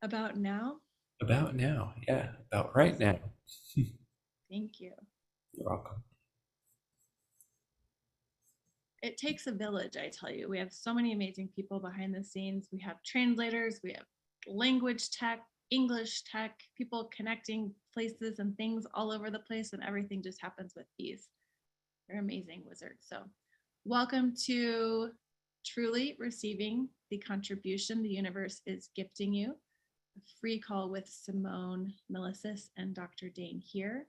About now? About now. Yeah, about right now. Thank you. You're welcome. It takes a village, I tell you. We have so many amazing people behind the scenes. We have translators, we have language tech, English tech, people connecting places and things all over the place, and everything just happens with ease. They're amazing wizards. So, welcome to truly receiving the contribution the universe is gifting you. A free call with Simone, Milasas, and Dr. Dain Heer.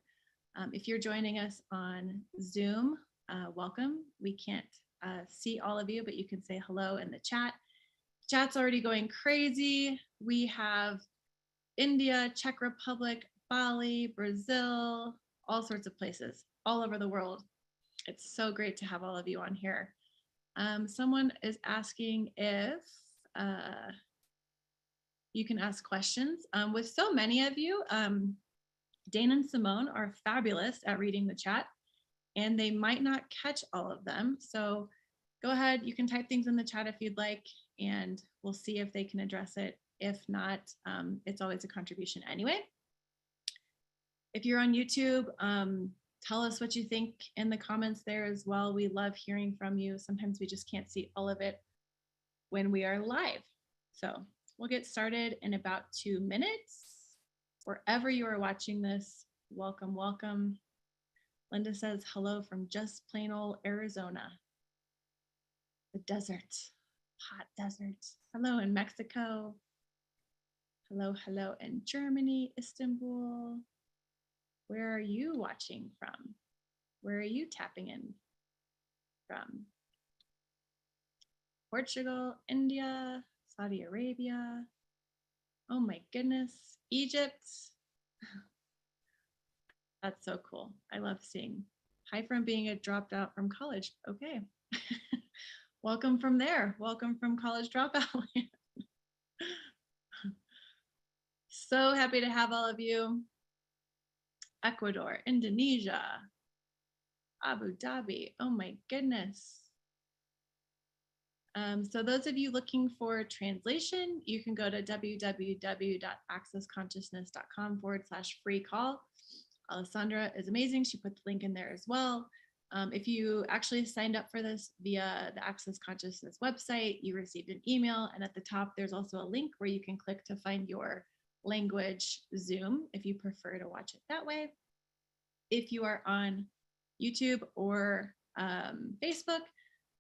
If you're joining us on Zoom, welcome. We can't see all of you, but you can say hello in the chat. Chat's already going crazy. We have India, Czech Republic, Bali, Brazil, all sorts of places all over the world. It's so great to have all of you on here. Someone is asking if you can ask questions. With so many of you, Dain and Simone are fabulous at reading the chat, and they might not catch all of them. So go ahead, you can type things in the chat if you'd like, and we'll see if they can address it. If not, it's always a contribution anyway. If you're on YouTube, tell us what you think in the comments there as well. We love hearing from you. Sometimes we just can't see all of it when we are live. So we'll get started in about 2 minutes. Wherever you are watching this, welcome, welcome. Linda says hello from just plain old Arizona. The desert, hot desert. Hello in Mexico. Hello, hello in Germany, Istanbul. Where are you watching from? Where are you tapping in from? Portugal, India, Saudi Arabia. Oh my goodness, Egypt. That's so cool. I love seeing. Hi from being a dropped out from college. Okay. Welcome from there. Welcome from college dropout land. So happy to have all of you. Ecuador, Indonesia, Abu Dhabi. Oh my goodness. So those of you looking for translation, you can go to www.accessconsciousness.com/free call. Alessandra is amazing. She put the link in there as well. If you actually signed up for this via the Access Consciousness website, you received an email, and at the top, there's also a link where you can click to find your language Zoom if you prefer to watch it that way. If you are on YouTube or Facebook,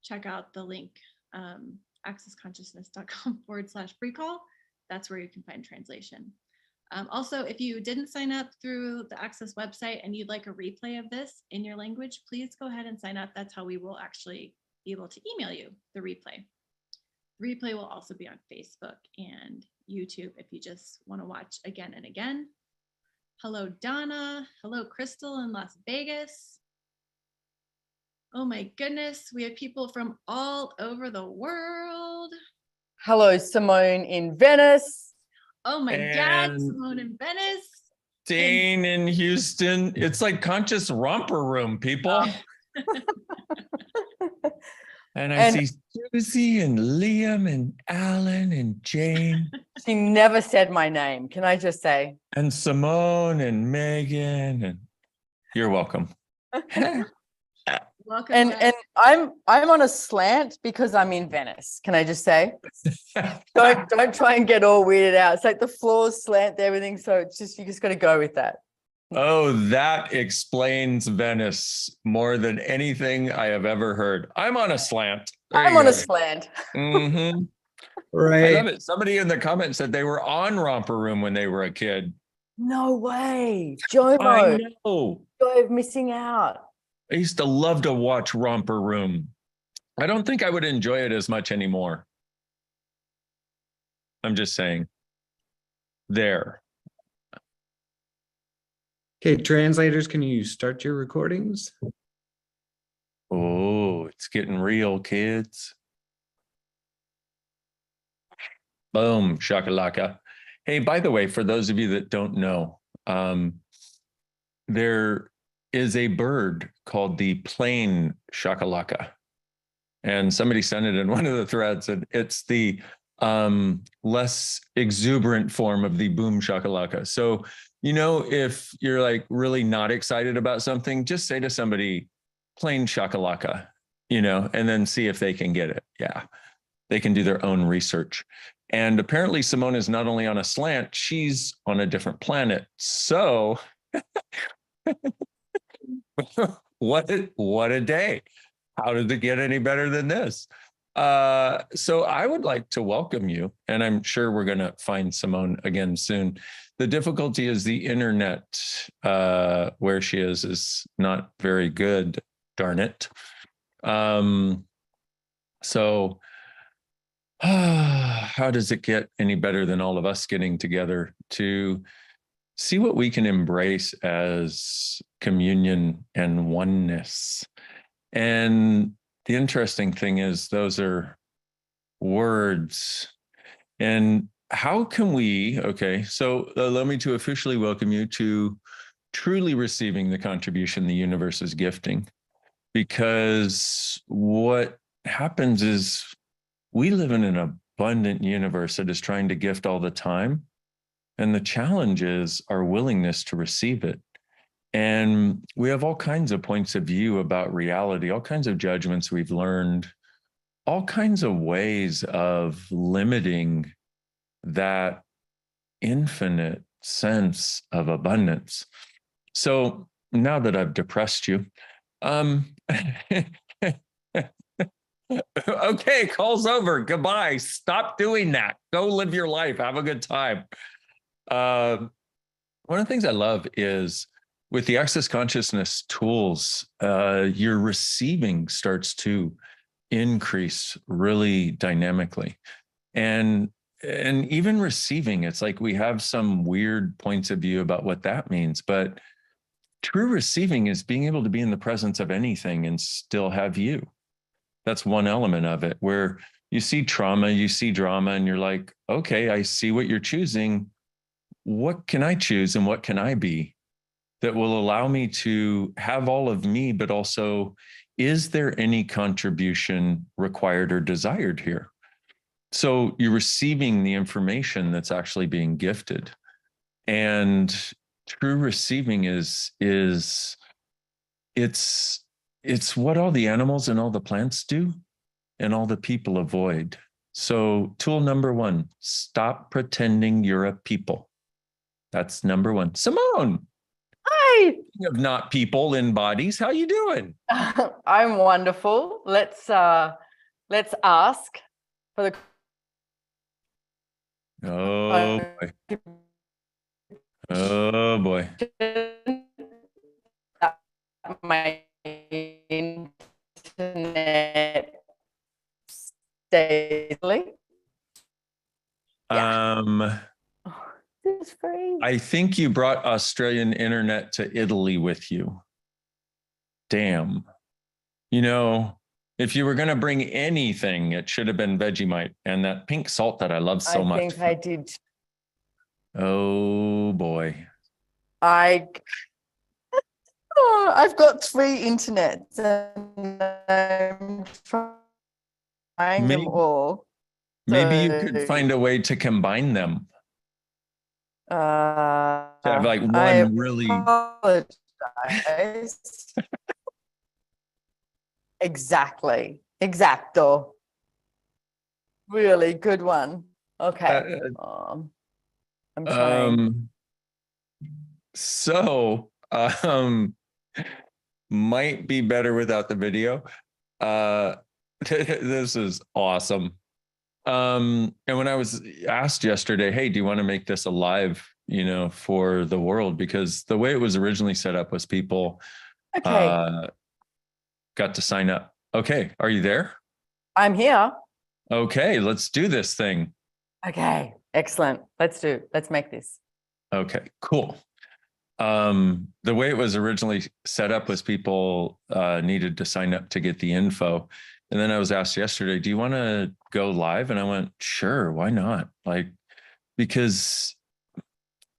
check out the link, accessconsciousness.com/free call. That's where you can find translation. Also, if you didn't sign up through the Access website and you'd like a replay of this in your language, please go ahead and sign up. That's how we will actually be able to email you the replay. The replay will also be on Facebook and YouTube if you just want to watch again and again. Hello, Donna. Hello, Crystal in Las Vegas. Oh my goodness, we have people from all over the world. Hello, Simone in Venice. Oh my God, Simone in Venice. Dain in Houston. It's like conscious romper room, people. And I see Susie and Liam and Alan and Jane. She never said my name, can I just say? And Simone and Megan. And you're welcome. Welcome. And I'm on a slant because I'm in Venice. Can I just say? don't try and get all weirded out. It's like the floors slant, everything. So it's just, you just got to go with that. Oh, that explains Venice more than anything I have ever heard. I'm on a slant. I'm on a slant. Mm-hmm. Right. I love it. Somebody in the comments said they were on Romper Room when they were a kid. No way. Jomo. I know. You're missing out. I used to love to watch Romper Room. I don't think I would enjoy it as much anymore. I'm just saying. There. Okay, translators, can you start your recordings? Oh, it's getting real, kids. Boom, shakalaka. Hey, by the way, for those of you that don't know, there is a bird called the Plain Shakalaka. And somebody sent it in one of the threads, and it's the less exuberant form of the boom shakalaka. So, if you're like really not excited about something, just say to somebody, plain shakalaka, and then see if they can get it. Yeah, they can do their own research. And apparently Simone is not only on a slant, she's on a different planet. So what a day. How does it get any better than this? So I would like to welcome you, and I'm sure we're going to find Simone again soon. The difficulty is the internet where she is not very good, darn it. So how does it get any better than all of us getting together to see what we can embrace as communion and oneness? And the interesting thing is those are words. And how can we, okay, so allow me to officially welcome you to truly receiving the contribution the universe is gifting. Because what happens is we live in an abundant universe that is trying to gift all the time. And the challenge is our willingness to receive it. And we have all kinds of points of view about reality, all kinds of judgments we've learned, all kinds of ways of limiting that infinite sense of abundance. So now that I've depressed you, okay, call's over. Goodbye. Stop doing that. Go live your life. Have a good time. One of the things I love is with the Access Consciousness tools, your receiving starts to increase really dynamically. And even receiving, it's like we have some weird points of view about what that means. But true receiving is being able to be in the presence of anything and still have you. That's one element of it, where you see trauma, you see drama, and you're like, okay, I see what you're choosing. What can I choose and what can I be that will allow me to have all of me, but also, is there any contribution required or desired here? So you're receiving the information that's actually being gifted. And true receiving is it's what all the animals and all the plants do and all the people avoid. So tool number one, stop pretending you're a people. That's number one. Simone. Hi. Speaking of not people in bodies, how you doing? I'm wonderful. Let's ask for the Oh boy. Oh boy. My internet stably. Yeah. This is free. I think you brought Australian internet to Italy with you. Damn. If you were going to bring anything, it should have been Vegemite and that pink salt that I love so much. I think I did. Oh boy. I've got 3 internets and I'm trying them all. Maybe you could find a way to combine them. To have like one really. Exactly. Exacto. Really good one. Okay. I'm trying. So might be better without the video. This is awesome. And when I was asked yesterday, hey, do you want to make this a live, for the world? Because the way it was originally set up was people got to sign up. Okay. Are you there? I'm here. Okay. Let's do this thing. Okay. Excellent. Let's make this. Okay, cool. The way it was originally set up was people needed to sign up to get the info. And then I was asked yesterday, do you want to go live? And I went, sure, why not? Because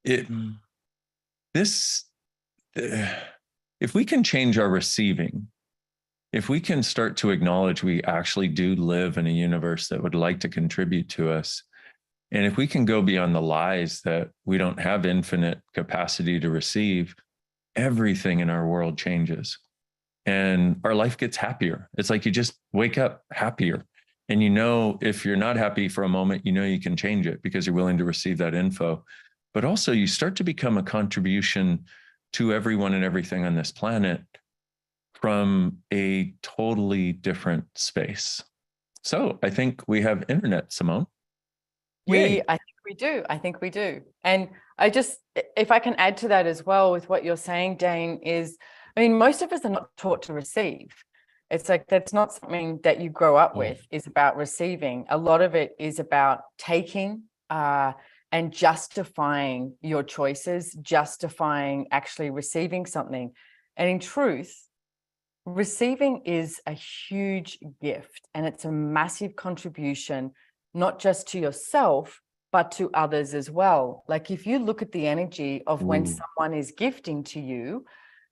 if we can change our receiving, if we can start to acknowledge we actually do live in a universe that would like to contribute to us, and if we can go beyond the lies that we don't have infinite capacity to receive, everything in our world changes and our life gets happier. It's like you just wake up happier. And you know, if you're not happy for a moment, you know you can change it because you're willing to receive that info. But also you start to become a contribution to everyone and everything on this planet from a totally different space. So I think we have internet, Simone. Yay. I think we do. I think we do. And if I can add to that as well with what you're saying, Dain, is, I mean, most of us are not taught to receive. It's like, that's not something that you grow up with, is about receiving. A lot of it is about taking and justifying your choices, justifying actually receiving something. And in truth, receiving is a huge gift, and it's a massive contribution, not just to yourself, but to others as well. Like if you look at the energy of when someone is gifting to you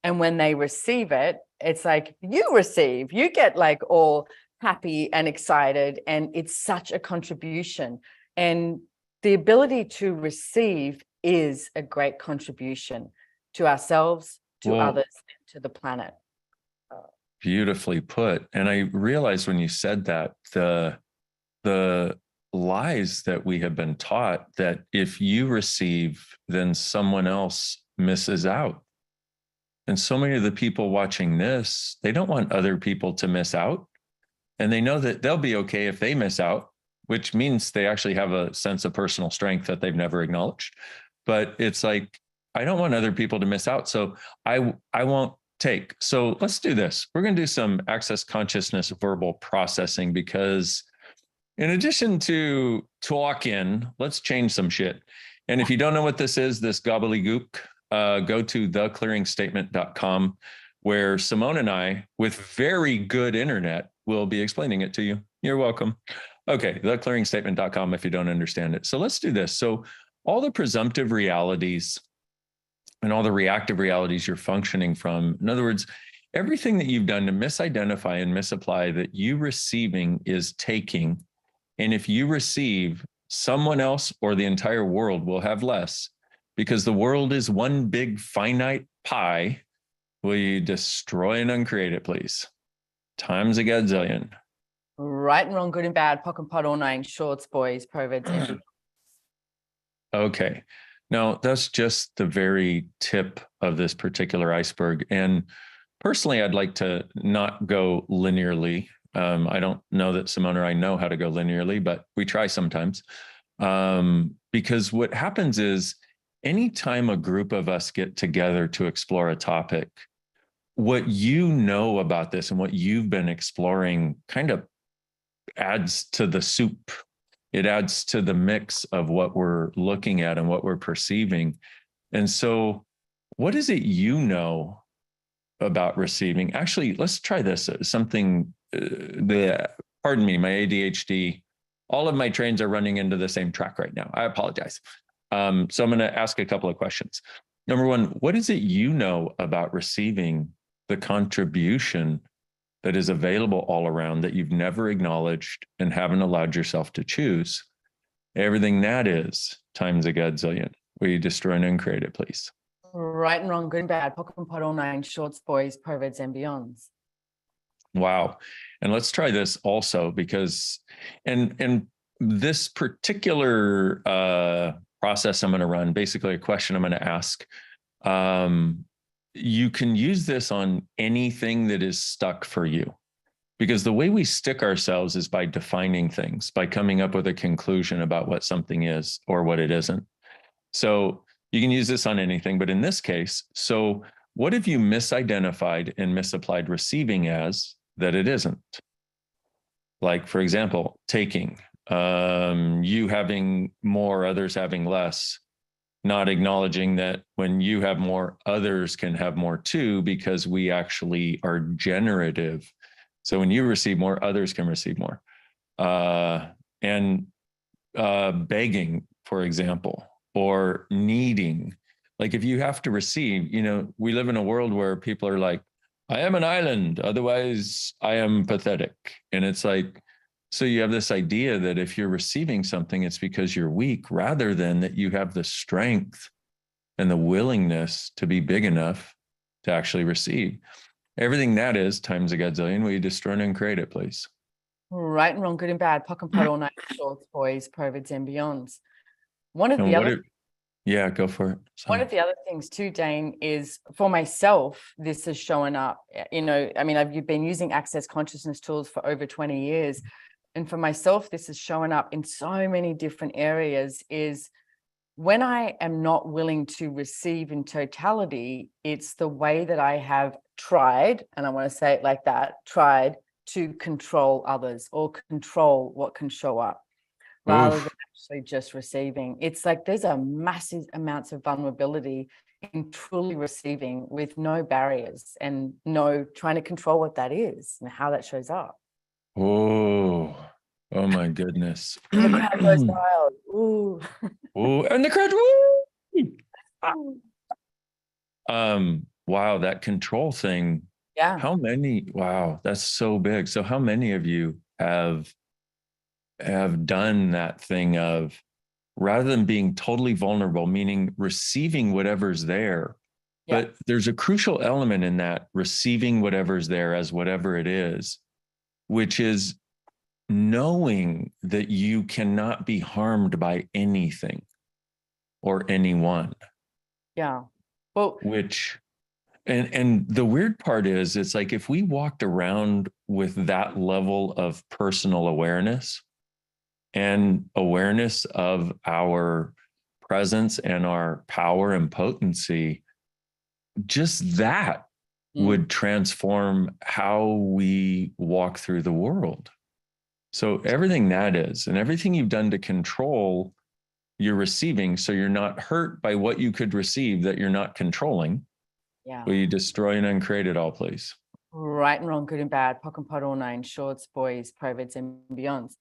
and when they receive it, it's like you receive, you get like all happy and excited, and it's such a contribution. And the ability to receive is a great contribution to ourselves, to others, and to the planet. Beautifully put. And I realized when you said that, the lies that we have been taught, that if you receive, then someone else misses out. And so many of the people watching this, they don't want other people to miss out. And they know that they'll be okay if they miss out, which means they actually have a sense of personal strength that they've never acknowledged. But it's like, I don't want other people to miss out. So I won't take. So let's do this. We're going to do some access consciousness verbal processing, because in addition to talking, let's change some shit. And if you don't know what this is, this gobbledygook, go to theclearingstatement.com, where Simone and I, with very good internet, will be explaining it to you. You're welcome. Okay, theclearingstatement.com if you don't understand it. So let's do this. So all the presumptive realities and all the reactive realities you're functioning from, in other words, everything that you've done to misidentify and misapply that you receiving is taking. And if you receive, someone else or the entire world will have less, because the world is one big finite pie. Will you destroy and uncreate it, please? Times a gazillion. Right and wrong, good and bad, pock and pot, all nine, shorts, boys, perverts. Okay. Now, that's just the very tip of this particular iceberg. And personally, I'd like to not go linearly. I don't know that Simone or I know how to go linearly, but we try sometimes. Because what happens is, anytime a group of us get together to explore a topic, what you know about this and what you've been exploring kind of adds to the soup. It adds to the mix of what we're looking at and what we're perceiving. And so what is it you know about receiving? Actually, let's try this. Something, pardon me, my ADHD, all of my trains are running into the same track right now. I apologize. So I'm going to ask a couple of questions. Number one, what is it you know about receiving the contribution that is available all around that you've never acknowledged and haven't allowed yourself to choose? Everything that is times a gazillion. Will you destroy and uncreate it, please? Right and wrong, good and bad, pock and pot, all nine, shorts, boys, perverts, and beyonds. Wow. And let's try this also, because, and this particular process I'm going to run, basically a question I'm going to ask, you can use this on anything that is stuck for you, because the way we stick ourselves is by defining things, by coming up with a conclusion about what something is or what it isn't. So you can use this on anything, but in this case, so what have you misidentified and misapplied receiving as that it isn't? Like, for example, taking, you having more, others having less, not acknowledging that when you have more, others can have more too, because we actually are generative. So when you receive more, others can receive more. And begging, for example, or needing. Like if you have to receive, you know, we live in a world where people are like, I am an island, otherwise I am pathetic. And it's like, so you have this idea that if you're receiving something, it's because you're weak, rather than that you have the strength and the willingness to be big enough to actually receive. Everything that is times a gazillion, will you destroy and create it, please? Right and wrong, good and bad, pock and pot, all night, shorts, boys, perverts, and beyonds. One of And the what other it, yeah, go for it. One Sorry. of the other things too, Dane, is for myself, this is showing up, I mean, you've been using access consciousness tools for over 20 years. And for myself, this is showing up in so many different areas, is when I am not willing to receive in totality, it's the way that I have tried, and I want to say it like that, tried to control others or control what can show up, rather than actually just receiving. It's like there's a massive amounts of vulnerability in truly receiving with no barriers and no trying to control what that is and how that shows up. Oh, oh my goodness. And the crowd goes wild. Ooh. Oh, and the crowd. Woo! Wow, that control thing. Yeah. How many? Wow, that's so big. So how many of you have done that thing of, rather than being totally vulnerable, meaning receiving whatever's there, Yeah. but there's a crucial element in that receiving whatever's there as whatever it is, which is knowing that you cannot be harmed by anything or anyone. Yeah. Well, Which, and the weird part is, it's like if we walked around with that level of personal awareness and awareness of our presence and our power and potency, just that would transform how we walk through the world. So everything that is, and everything you've done to control, you're receiving, so you're not hurt by what you could receive that you're not controlling. yeah. Will you destroy and uncreate it all, please? Right and wrong, good and bad, pock and pot, all nine, shorts, boys, perverts, and beyonds.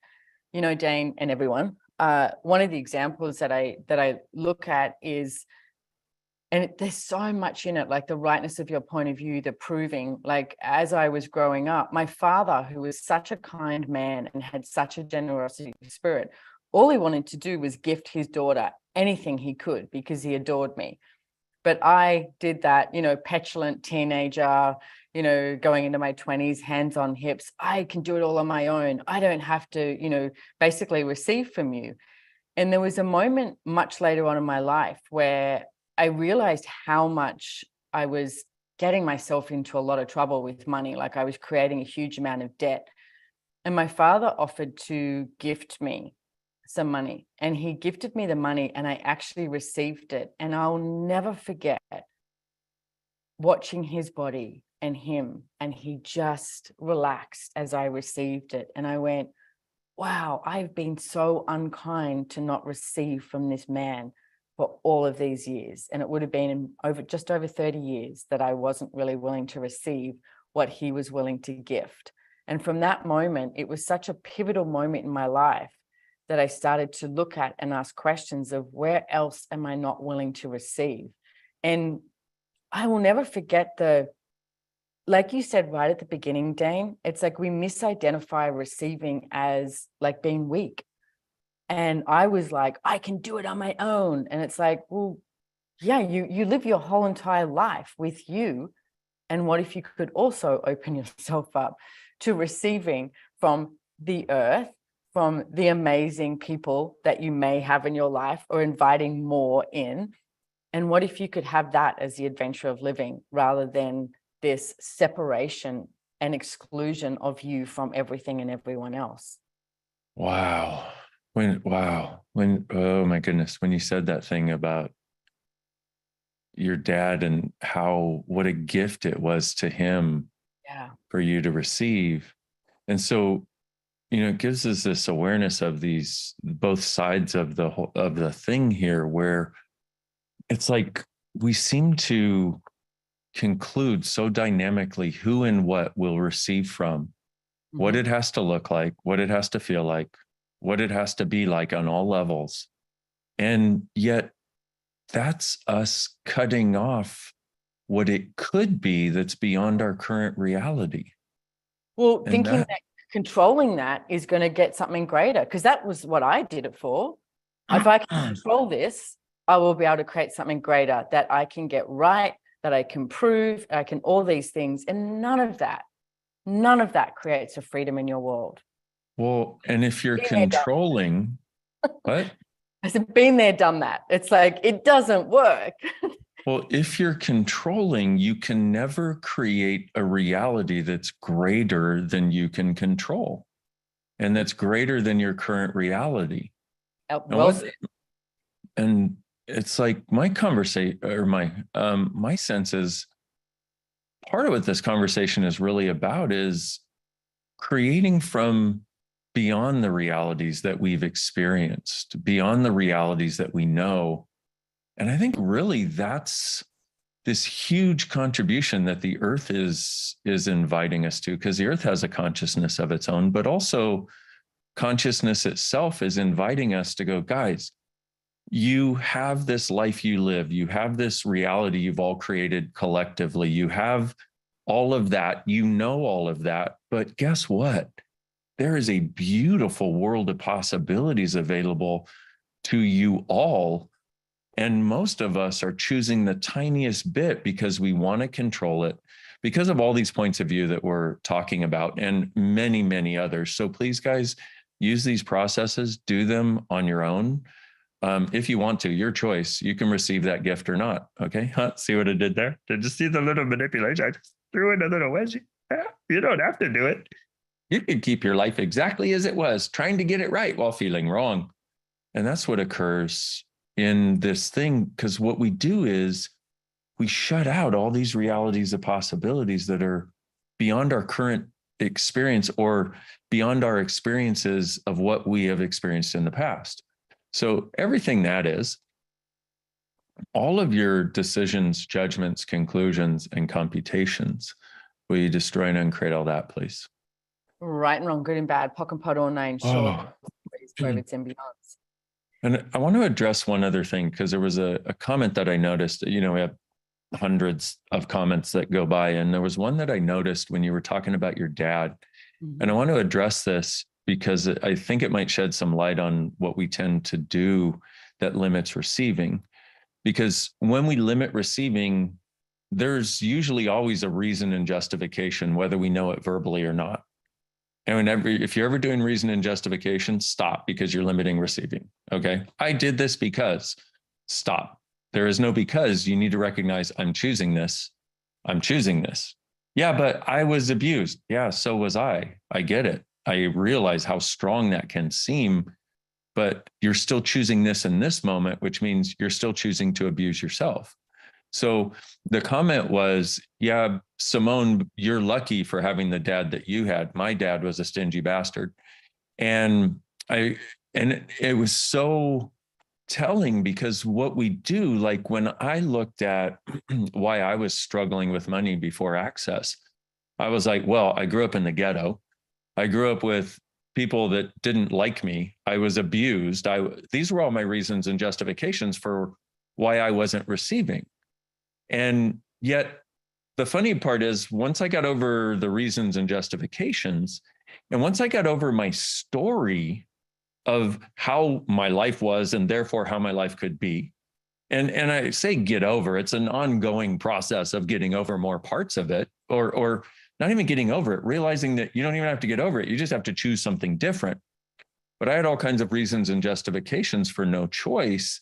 You know, Dane and everyone, one of the examples that I look at is, and there's so much in it, like the rightness of your point of view, the proving, like as I was growing up, my father, who was such a kind man and had such a generosity spirit, all he wanted to do was gift his daughter anything he could because he adored me. But I did that, petulant teenager, going into my 20s, hands on hips. I can do it all on my own. I don't have to, basically receive from you. And there was a moment much later on in my life where I realized how much I was getting myself into a lot of trouble with money. Like I was creating a huge amount of debt. And my father offered to gift me some money, and he gifted me the money, and I actually received it. And I'll never forget watching his body and him, and he just relaxed as I received it. And I went, wow, I've been so unkind to not receive from this man for all of these years. And it would have been just over 30 years that I wasn't really willing to receive what he was willing to gift. And from that moment, it was such a pivotal moment in my life that I started to look at and ask questions of where else am I not willing to receive? And I will never forget like you said right at the beginning, Dane, it's like we misidentify receiving as like being weak. And I was like, I can do it on my own. And it's like, well, yeah, you live your whole entire life with you. And what if you could also open yourself up to receiving from the earth, from the amazing people that you may have in your life, or inviting more in? And what if you could have that as the adventure of living, rather than this separation and exclusion of you from everything and everyone else? Wow. Oh my goodness, when you said that thing about your dad and what a gift it was to him for you to receive. And so, it gives us this awareness of these both sides of the thing here, where it's like we seem to conclude so dynamically who and what will receive from, what it has to look like, what it has to feel like, what it has to be like on all levels. And yet that's us cutting off what it could be that's beyond our current reality. Well, And thinking that- that controlling that is going to get something greater, because that was what I did it for. If I can control this, I will be able to create something greater that I can get right, that I can prove, I can all these things. And none of that creates a freedom in your world. Well, and if you're Been there, done that. controlling, what? I said, been there, done that. It's like, it doesn't work. Well, if you're controlling, you can never create a reality that's greater than you can control and that's greater than your current reality. Well, And it's like my conversation or my sense is part of what this conversation is really about is creating from beyond the realities that we've experienced, beyond the realities that we know. And I think really that's this huge contribution that the earth is inviting us to, because the earth has a consciousness of its own, but also consciousness itself is inviting us to go, guys, you have this life you live, you have this reality you've all created collectively, you have all of that, you know all of that, but guess what? There is a beautiful world of possibilities available to you all. And most of us are choosing the tiniest bit because we want to control it because of all these points of view that we're talking about and many, many others. So please, guys, use these processes, do them on your own. If you want to, your choice, you can receive that gift or not. Okay. See what I did there? Did you see the little manipulation? I just threw in a little wedgie. You don't have to do it. You can keep your life exactly as it was, trying to get it right while feeling wrong. And that's what occurs in this thing, because what we do is we shut out all these realities of possibilities that are beyond our current experience or beyond our experiences of what we have experienced in the past. So everything that is, all of your decisions, judgments, conclusions, and computations, will you destroy and uncreate all that, please? right and wrong, good and bad, pock and pot or nine, short, it's and beyonds. And I want to address one other thing, because there was a comment that I noticed. You know, we have hundreds of comments that go by, and there was one that I noticed when you were talking about your dad. And I want to address this because I think it might shed some light on what we tend to do that limits receiving. Because when we limit receiving, there's usually always a reason and justification, whether we know it verbally or not. And if you're ever doing reason and justification, stop, because you're limiting receiving. Okay. I did this because, stop. There is no because. You need to recognize I'm choosing this. I'm choosing this. Yeah, but I was abused. Yeah, so was I. I get it. I realize how strong that can seem, but you're still choosing this in this moment, which means you're still choosing to abuse yourself. So the comment was, yeah, Simone, you're lucky for having the dad that you had. My dad was a stingy bastard. And it was so telling, because what we do, like when I looked at why I was struggling with money before Access, I was like, well, I grew up in the ghetto. I grew up with people that didn't like me. I was abused. These were all my reasons and justifications for why I wasn't receiving. And yet the funny part is, once I got over the reasons and justifications, and once I got over my story of how my life was and therefore how my life could be, and I say get over, it's an ongoing process of getting over more parts of it, or not even getting over it, realizing that you don't even have to get over it. You just have to choose something different. But I had all kinds of reasons and justifications for no choice.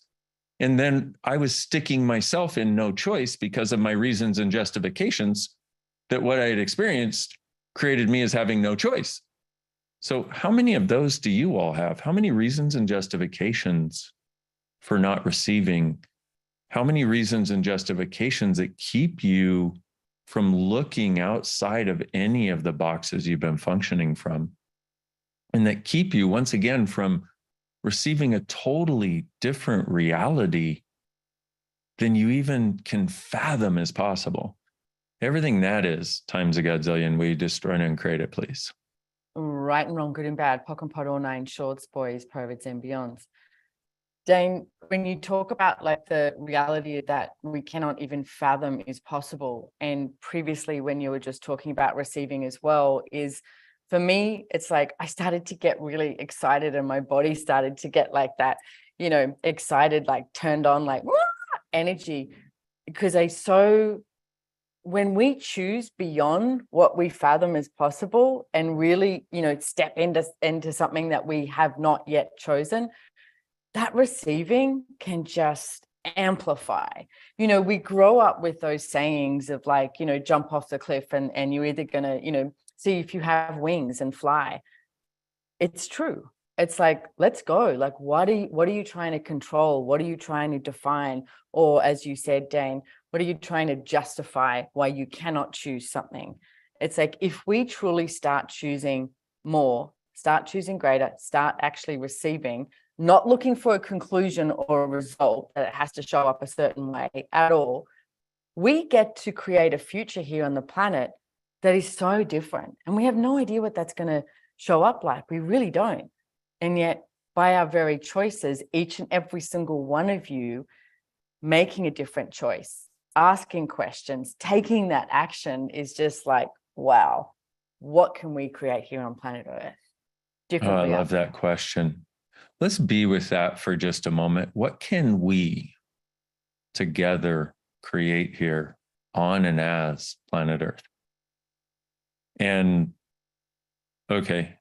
And then I was sticking myself in no choice because of my reasons and justifications, that what I had experienced created me as having no choice. So how many of those do you all have? How many reasons and justifications for not receiving? How many reasons and justifications that keep you from looking outside of any of the boxes you've been functioning from, and that keep you, once again, from receiving a totally different reality than you even can fathom is possible? Everything that is times a godzillion, we destroy and create it, please. Right and wrong, good and bad, pock and pot or nine, shorts, boys, perverts and beyonds. Dane, when you talk about like the reality that we cannot even fathom is possible, and previously when you were just talking about receiving as well, is for me, it's like I started to get really excited and my body started to get like that, excited, like turned on, like energy, because when we choose beyond what we fathom as possible and really, step into something that we have not yet chosen, that receiving can just amplify. We grow up with those sayings of like, jump off the cliff and you're either going to, see if you have wings and fly. It's true. It's like, let's go. Like, what are you trying to control? What are you trying to define? Or as you said, Dain, what are you trying to justify why you cannot choose something? It's like, if we truly start choosing more, start choosing greater, start actually receiving, not looking for a conclusion or a result that it has to show up a certain way at all, we get to create a future here on the planet that is so different. And we have no idea what that's going to show up like. We really don't. And yet, by our very choices, each and every single one of you making a different choice, asking questions, taking that action is just like, wow, what can we create here on planet Earth? Differently. I love that question. Let's be with that for just a moment. What can we together create here on and as planet Earth? And okay,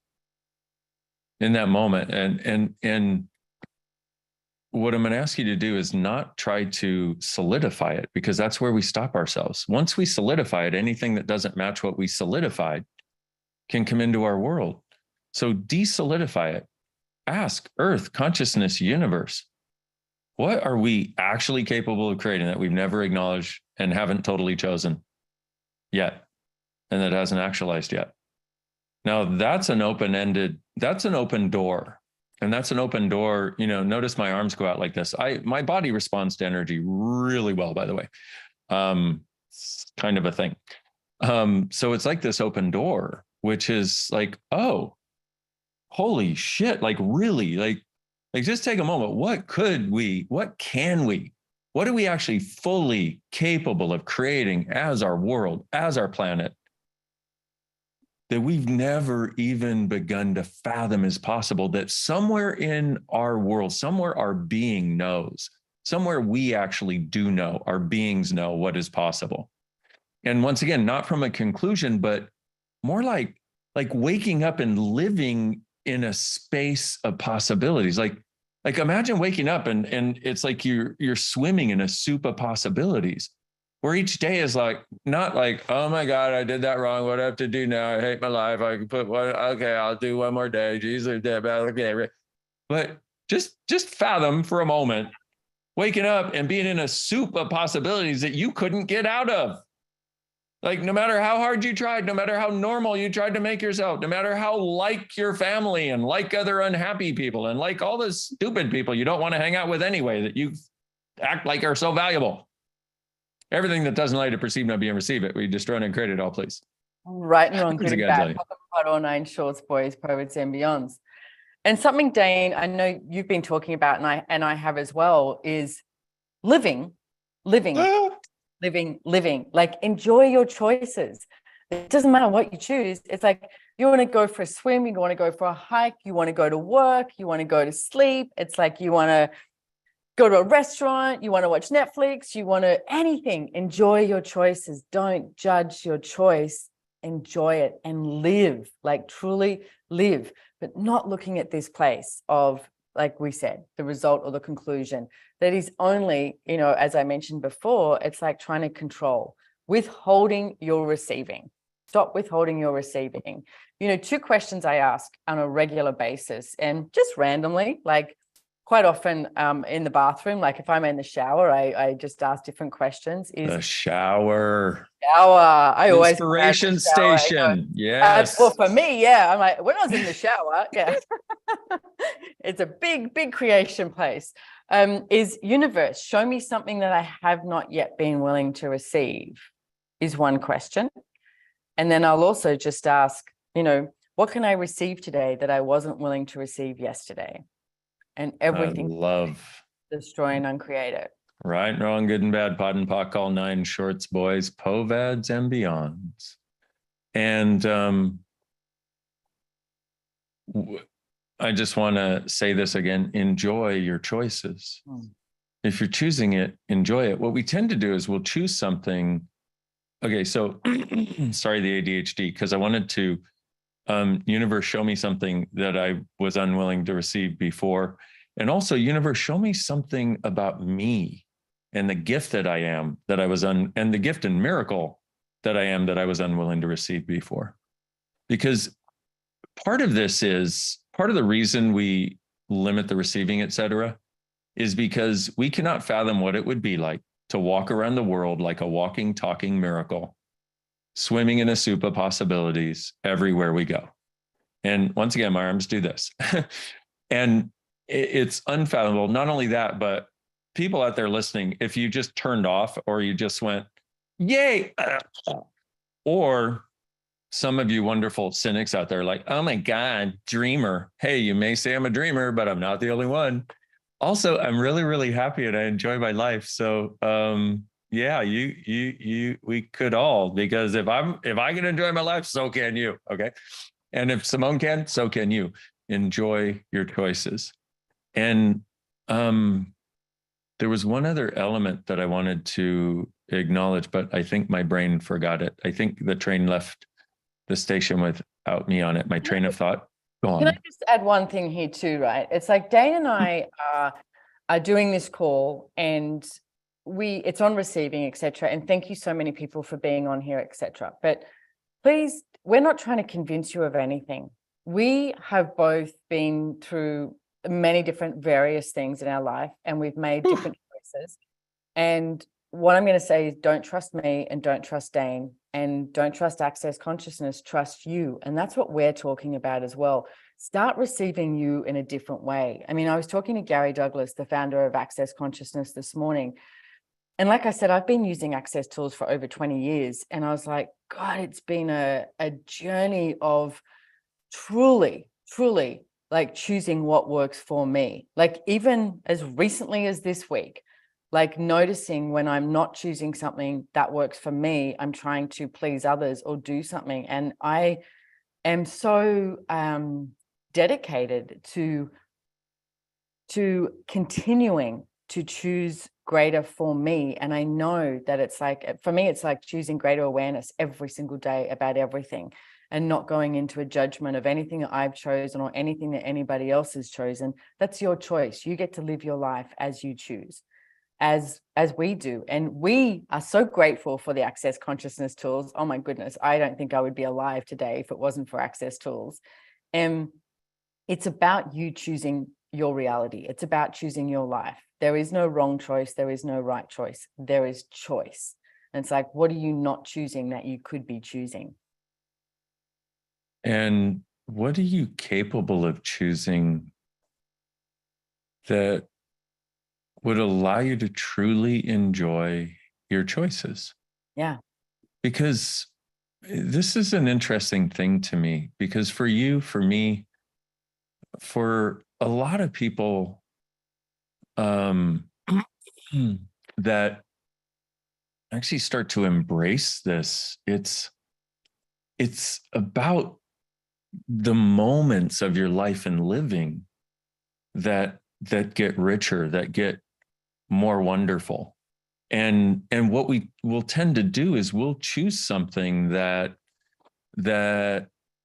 in that moment, and what I'm going to ask you to do is not try to solidify it, because that's where we stop ourselves. Once we solidify it, anything that doesn't match what we solidified can come into our world. So desolidify it. Ask Earth, consciousness, universe, what are we actually capable of creating that we've never acknowledged and haven't totally chosen yet, and that hasn't actualized yet? Now that's an open door. And that's an open door. Notice my arms go out like this. My body responds to energy really well, by the way. It's kind of a thing. So it's like this open door, which is like, oh, holy shit, like really, like just take a moment. What can we, what are we actually fully capable of creating as our world, as our planet, that we've never even begun to fathom is possible, that somewhere in our world, somewhere our being knows, somewhere we actually do know, our beings know what is possible. And once again, not from a conclusion, but more like waking up and living in a space of possibilities. Like imagine waking up and it's like you're swimming in a soup of possibilities, where each day is like, not like, oh my God, I did that wrong. What do I have to do now? I hate my life. I can put one, okay, I'll do one more day. Jesus, okay. But just fathom for a moment, waking up and being in a soup of possibilities that you couldn't get out of. Like, no matter how hard you tried, no matter how normal you tried to make yourself, no matter how like your family and like other unhappy people and like all the stupid people you don't want to hang out with anyway, that you act like are so valuable. Everything that doesn't allow you to perceive, not be, and receive it, we destroy and create it all, please. Right and wrong, good and bad, all nine shorts, boys, poets, and beyonds. And something, Dain, I know you've been talking about, and I have as well, is living. Like, enjoy your choices. It doesn't matter what you choose. It's like, you want to go for a swim, you want to go for a hike, you want to go to work, you want to go to sleep. It's like, you want to go to a restaurant, you want to watch Netflix, you want to anything. Enjoy your choices. Don't judge your choice. Enjoy it and live, like truly live, but not looking at this place of, like we said, the result or the conclusion that is only, as I mentioned before, it's like trying to control, withholding your receiving. Stop withholding your receiving. Two questions I ask on a regular basis and just randomly, like quite often in the bathroom, like if I'm in the shower, I just ask different questions. Is the shower. I always inspiration station. Yes. Well, for me, yeah. I'm like, when I was in the shower, yeah. It's a big creation place. Is universe, show me something that I have not yet been willing to receive, is one question. And then I'll also just ask, what can I receive today that I wasn't willing to receive yesterday? and I everything love destroy and uncreate it. right, wrong, good and bad, pod and pock, all nine shorts, boys, povads and beyonds. And I just want to say this again, enjoy your choices. If you're choosing it, enjoy it. What we tend to do is we'll choose something. Okay, so sorry, the ADHD, because I wanted to universe, show me something that I was unwilling to receive before. And also, universe, show me something about me and the gift that I am, that I was and the gift and miracle that I am, that I was unwilling to receive before. Because part of this is, part of the reason we limit the receiving, et cetera, is because we cannot fathom what it would be like to walk around the world like a walking, talking miracle, swimming in a soup of possibilities everywhere we go. And once again, my arms do this. And it's unfathomable. Not only that, but people out there listening, if you just turned off or you just went, yay, or some of you wonderful cynics out there like, oh my God, dreamer. Hey, you may say I'm a dreamer, but I'm not the only one. Also, I'm really, really happy and I enjoy my life. So yeah, we could all, because if I can enjoy my life, so can you. Okay. And if Simone can, so can you. Enjoy your choices. And there was one other element that I wanted to acknowledge, but I think my brain forgot it. I think the train left the station without me on it. My train of thought. Go on. Can I just add one thing here too, right? It's like Dain and I are doing this call and it's on receiving, etc. And thank you so many people for being on here, etc. But please, we're not trying to convince you of anything. We have both been through many different various things in our life and we've made different choices. And what I'm going to say is don't trust me and don't trust Dain and don't trust Access Consciousness, trust you. And that's what we're talking about as well. Start receiving you in a different way. I mean, I was talking to Gary Douglas, the founder of Access Consciousness this morning. And like I said, I've been using Access tools for over 20 years. And I was like, God, it's been a journey of truly like choosing what works for me. Like even as recently as this week, like noticing when I'm not choosing something that works for me, I'm trying to please others or do something. And I am so dedicated to continuing to choose greater for me. And I know that it's like, for me, it's like choosing greater awareness every single day about everything and not going into a judgment of anything that I've chosen or anything that anybody else has chosen. That's your choice. You get to live your life as you choose, as we do. And we are so grateful for the Access Consciousness tools. Oh my goodness, I don't think I would be alive today if it wasn't for Access tools. And it's about you choosing your reality. It's about choosing your life. There is no wrong choice. There is no right choice. There is choice. And it's like, what are you not choosing that you could be choosing? And what are you capable of choosing that would allow you to truly enjoy your choices? Yeah. Because this is an interesting thing to me, because for you, for me, for a lot of people that actually start to embrace this, it's about the moments of your life and living that get richer, that get more wonderful. And what we will tend to do is we'll choose something that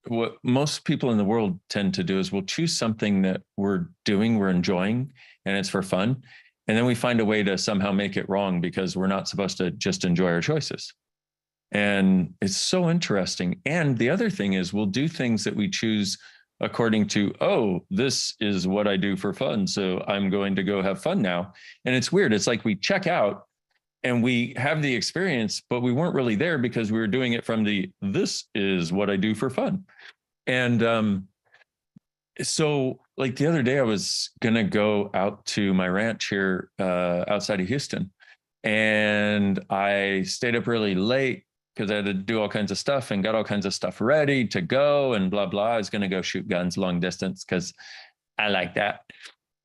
what most people in the world tend to do is we'll choose something that we're doing, we're enjoying, and it's for fun. And then we find a way to somehow make it wrong because we're not supposed to just enjoy our choices. And it's so interesting. And the other thing is we'll do things that we choose according to, oh, this is what I do for fun, so I'm going to go have fun now. And it's weird. It's like we check out and we have the experience, but we weren't really there because we were doing it from this is what I do for fun. And so like the other day, I was going to go out to my ranch here outside of Houston. And I stayed up really late because I had to do all kinds of stuff and got all kinds of stuff ready to go and blah, blah. I was going to go shoot guns long distance because I like that.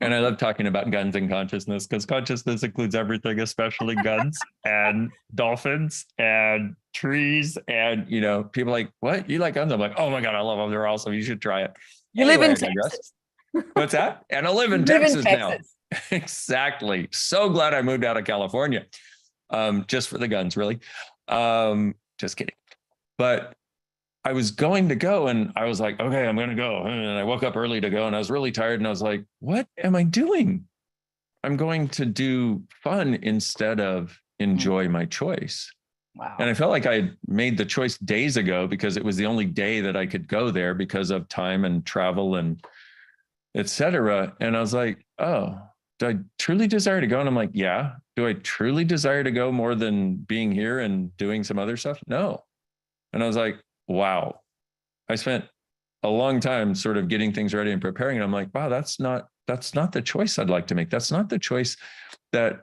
And I love talking about guns and consciousness because consciousness includes everything, especially guns and dolphins and trees. And, people like, what? You like guns? I'm like, oh my God, I love them. They're awesome. You should try it. You live in I digress. Texas. What's that? And I live in You live in Texas now. Texas. Exactly. So glad I moved out of California. Just for the guns, really. Just kidding. But I was going to go and I was like, okay, I'm going to go. And I woke up early to go and I was really tired. And I was like, what am I doing? I'm going to do fun instead of enjoy my choice. Wow. And I felt like I had made the choice days ago because it was the only day that I could go there because of time and travel and et cetera. And I was like, oh, do I truly desire to go? And I'm like, yeah. Do I truly desire to go more than being here and doing some other stuff? No. And I was like, wow, I spent a long time sort of getting things ready and preparing. And I'm like, wow, that's not the choice I'd like to make. That's not the choice that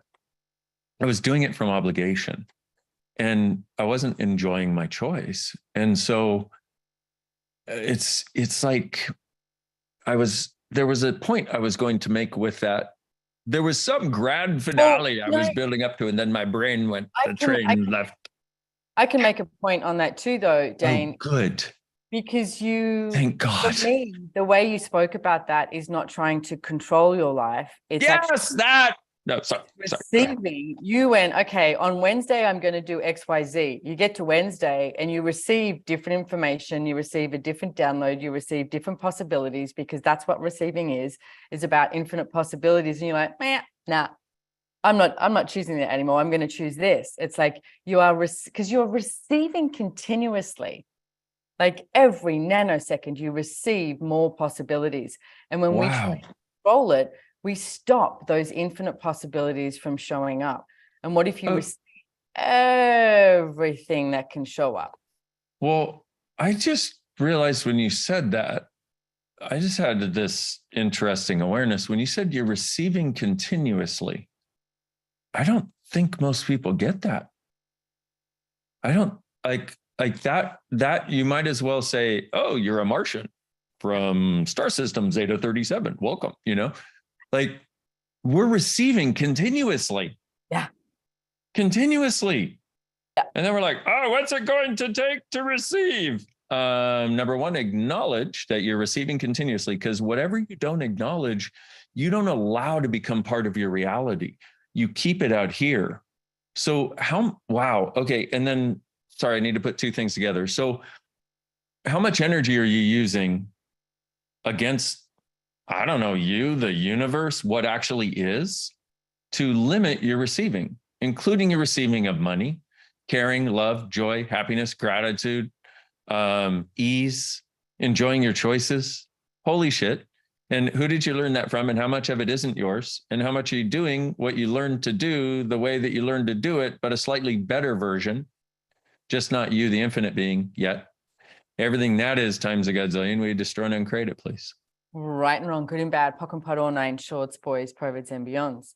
I was doing it from obligation. And I wasn't enjoying my choice. And so it's like there was a point I was going to make with that. There was some grand finale I was building up to, and then my brain went, the train left. I can make a point on that too, though, Dain. Oh, good. Because thank God. For me, the way you spoke about that is not trying to control your life. It's receiving. You went, okay, on Wednesday, I'm going to do X, Y, Z. You get to Wednesday and you receive different information. You receive a different download. You receive different possibilities, because that's what receiving is about infinite possibilities. And you're like, nah. I'm not choosing that anymore. I'm going to choose this. It's like you are, because you're receiving continuously. Like every nanosecond, you receive more possibilities. And when we try to control it, we stop those infinite possibilities from showing up. And what if you receive everything that can show up? Well, I just realized when you said that, I just had this interesting awareness. When you said you're receiving continuously, I don't think most people get that. I don't like that you might as well say, oh, you're a Martian from star system Zeta 37. Welcome, like we're receiving continuously. Yeah. Continuously. Yeah. And then we're like, oh, what's it going to take to receive? Number one, acknowledge that you're receiving continuously, because whatever you don't acknowledge, you don't allow to become part of your reality. You keep it out here. So wow. Okay. And then, sorry, I need to put two things together. So how much energy are you using against, I don't know, the universe, what actually is, to limit your receiving, including your receiving of money, caring, love, joy, happiness, gratitude, ease, enjoying your choices? Holy shit. And who did you learn that from? And how much of it isn't yours? And how much are you doing what you learned to do the way that you learned to do it, but a slightly better version? Just not you, the infinite being, yet. Everything that is times a godzillion, we destroy and uncreate it, please. Right and wrong, good and bad, pock and pot, all nine, shorts, boys, perverts, and beyonds.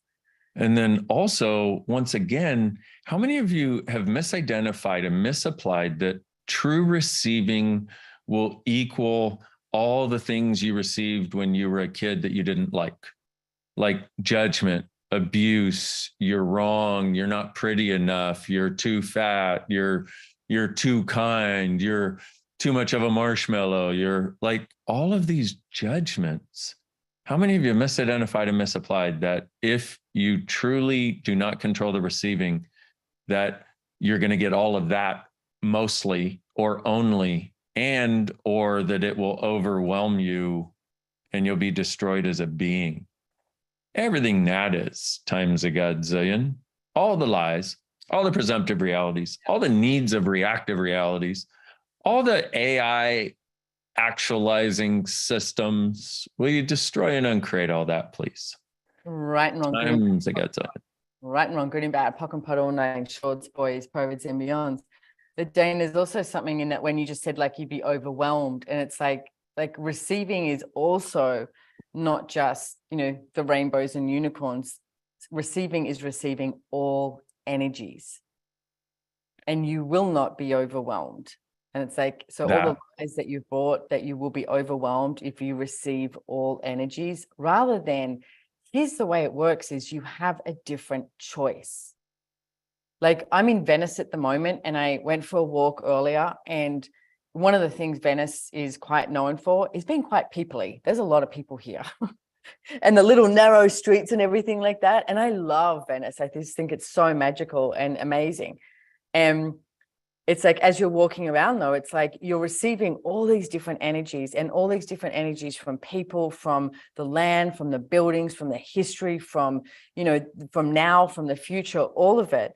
And then also, once again, how many of you have misidentified and misapplied that true receiving will equal all the things you received when you were a kid that you didn't like judgment, abuse, you're wrong, you're not pretty enough, you're too fat, you're too kind, you're too much of a marshmallow, you're like all of these judgments. How many of you misidentified and misapplied that if you truly do not control the receiving, that you're going to get all of that mostly or only, and or that it will overwhelm you and you'll be destroyed as a being? Everything that is times a godzillion, all the lies, all the presumptive realities, all the needs of reactive realities, all the AI actualizing systems. Will you destroy and uncreate all that, please? Right and wrong. Times a godzillion. Right and wrong, good and bad, pock and pot, all nine, shorts, boys, perverts, and beyonds. But Dain, there's also something in that when you just said like you'd be overwhelmed, and it's like receiving is also not just, the rainbows and unicorns. Receiving is receiving all energies, and you will not be overwhelmed. And it's like, so all the lies that you've bought, that you will be overwhelmed if you receive all energies, rather than here's the way it works is you have a different choice. Like I'm in Venice at the moment, and I went for a walk earlier, and one of the things Venice is quite known for is being quite peoply. There's a lot of people here. And the little narrow streets and everything like that. And I love Venice. I just think it's so magical and amazing. And it's like, as you're walking around though, it's like you're receiving all these different energies, and all these different energies from people, from the land, from the buildings, from the history, from, you know, from now, from the future, all of it.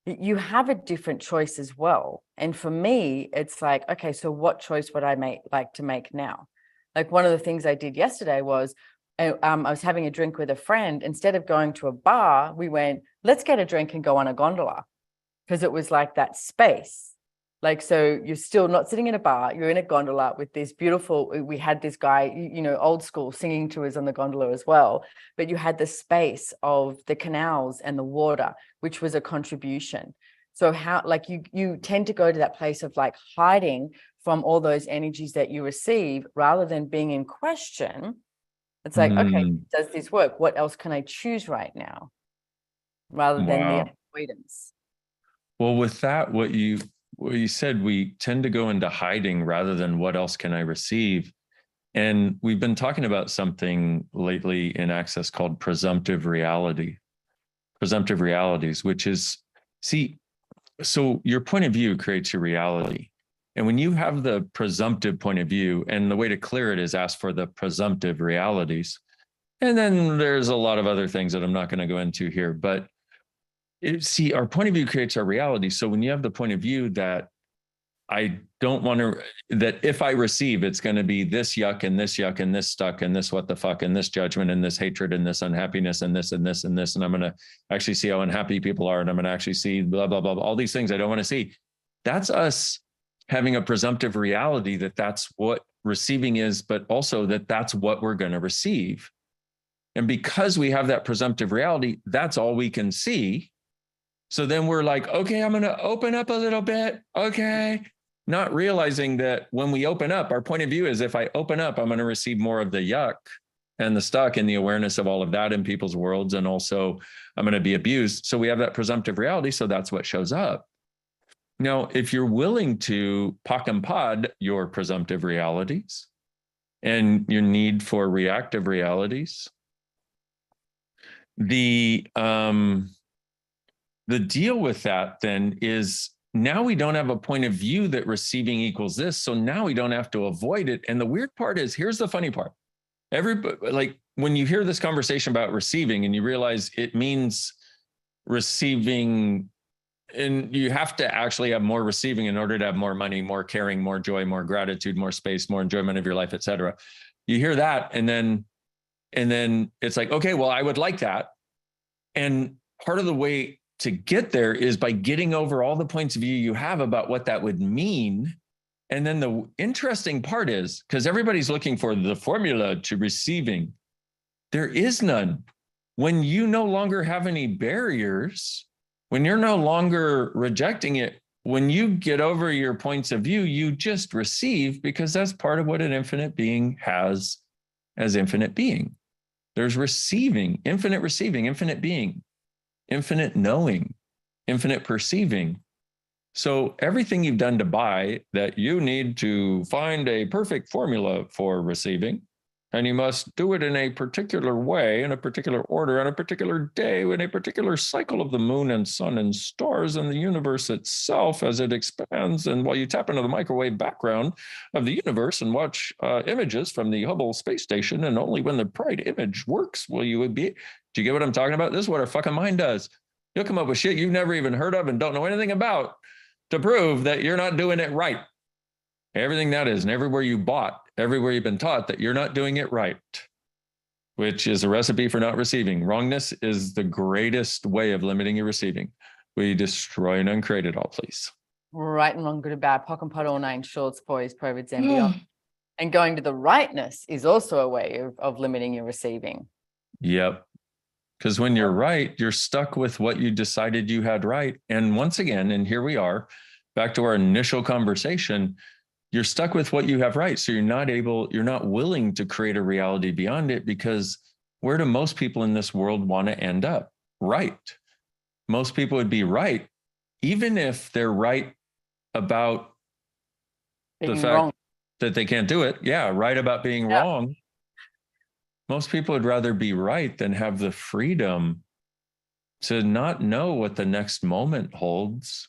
You have a different choice as well. And for me, it's like, okay, so what choice would I like to make now? Like one of the things I did yesterday was, I was having a drink with a friend. Instead of going to a bar, we went, let's get a drink and go on a gondola, because it was like that space. Like, so you're still not sitting in a bar, you're in a gondola with this beautiful, we had this guy, you know, old school, singing to us on the gondola as well. But you had the space of the canals and the water, which was a contribution. So how, like you tend to go to that place of like hiding from all those energies that you receive, rather than being in question. It's like, okay, does this work? What else can I choose right now? Rather than the avoidance. Well, with that, what you said, we tend to go into hiding rather than what else can I receive. And we've been talking about something lately in Access called presumptive reality, presumptive realities, which is, see, so your point of view creates your reality. And when you have the presumptive point of view, and the way to clear it is ask for the presumptive realities. And then there's a lot of other things that I'm not going to go into here, but see, our point of view creates our reality. So when you have the point of view that I don't want to, that if I receive, it's going to be this yuck and this yuck and this stuck and this what the fuck and this judgment and this hatred and this unhappiness and this and this and this. And I'm going to actually see how unhappy people are. And I'm going to actually see blah, blah, blah, blah, all these things I don't want to see. That's us having a presumptive reality that that's what receiving is, but also that that's what we're going to receive. And because we have that presumptive reality, that's all we can see. So then we're like, okay, I'm going to open up a little bit. Okay. Not realizing that when we open up, our point of view is if I open up, I'm going to receive more of the yuck and the stuck and the awareness of all of that in people's worlds. And also I'm going to be abused. So we have that presumptive reality. So that's what shows up. Now, if you're willing to pock and pod your presumptive realities and your need for reactive realities, the deal with that then is now we don't have a point of view that receiving equals this. So now we don't have to avoid it. And the weird part is, here's the funny part. Everybody, like when you hear this conversation about receiving and you realize it means receiving, and you have to actually have more receiving in order to have more money, more caring, more joy, more gratitude, more space, more enjoyment of your life, et cetera. You hear that. And then it's like, okay, well, I would like that. And part of the way to get there is by getting over all the points of view you have about what that would mean. And then the interesting part is, because everybody's looking for the formula to receiving, there is none. When you no longer have any barriers, when you're no longer rejecting it, when you get over your points of view, you just receive, because that's part of what an infinite being has as infinite being. There's receiving, infinite being, infinite knowing, infinite perceiving. So everything you've done to buy that you need to find a perfect formula for receiving, and you must do it in a particular way, in a particular order, on a particular day, in a particular cycle of the moon and sun and stars and the universe itself as it expands. And while you tap into the microwave background of the universe and watch images from the Hubble Space Station, and only when the bright image works will you be. Do you get what I'm talking about? This is what our fucking mind does. You'll come up with shit you've never even heard of and don't know anything about to prove that you're not doing it right. Everything that is, and everywhere you bought, everywhere you've been taught that you're not doing it right, which is a recipe for not receiving. Wrongness is the greatest way of limiting your receiving. We destroy and uncreate it all, please. Right and wrong, good and bad, pock and pot, all nine shorts, boys, perverts, and beyond. And going to the rightness is also a way of limiting your receiving. Yep. Because when you're right, you're stuck with what you decided you had right. And once again, and here we are, back to our initial conversation, you're stuck with what you have right. So you're not willing to create a reality beyond it, because where do most people in this world want to end up? Right. Most people would be right, even if they're right about the Being fact wrong. that they can't do it. Yeah, right about being Yeah. wrong. Most people would rather be right than have the freedom to not know what the next moment holds,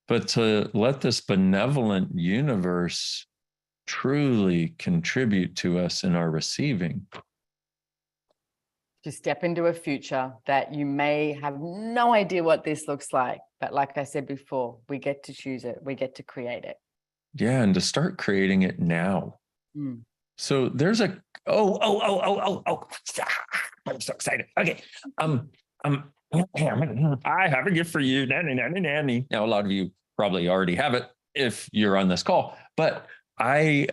but to let this benevolent universe truly contribute to us in our receiving. To step into a future that you may have no idea what this looks like. But like I said before, we get to choose it. We get to create it. Yeah, and to start creating it now. Mm. So there's a I'm so excited. Okay. I have a gift for you. Nanny. Now a lot of you probably already have it if you're on this call, but I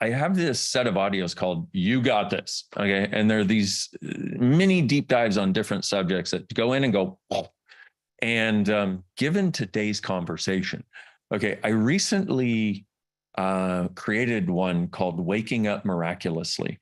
have this set of audios called You Got This. Okay. And there are these mini deep dives on different subjects that go in and go, and given today's conversation, okay, I recently created one called Waking Up Miraculously.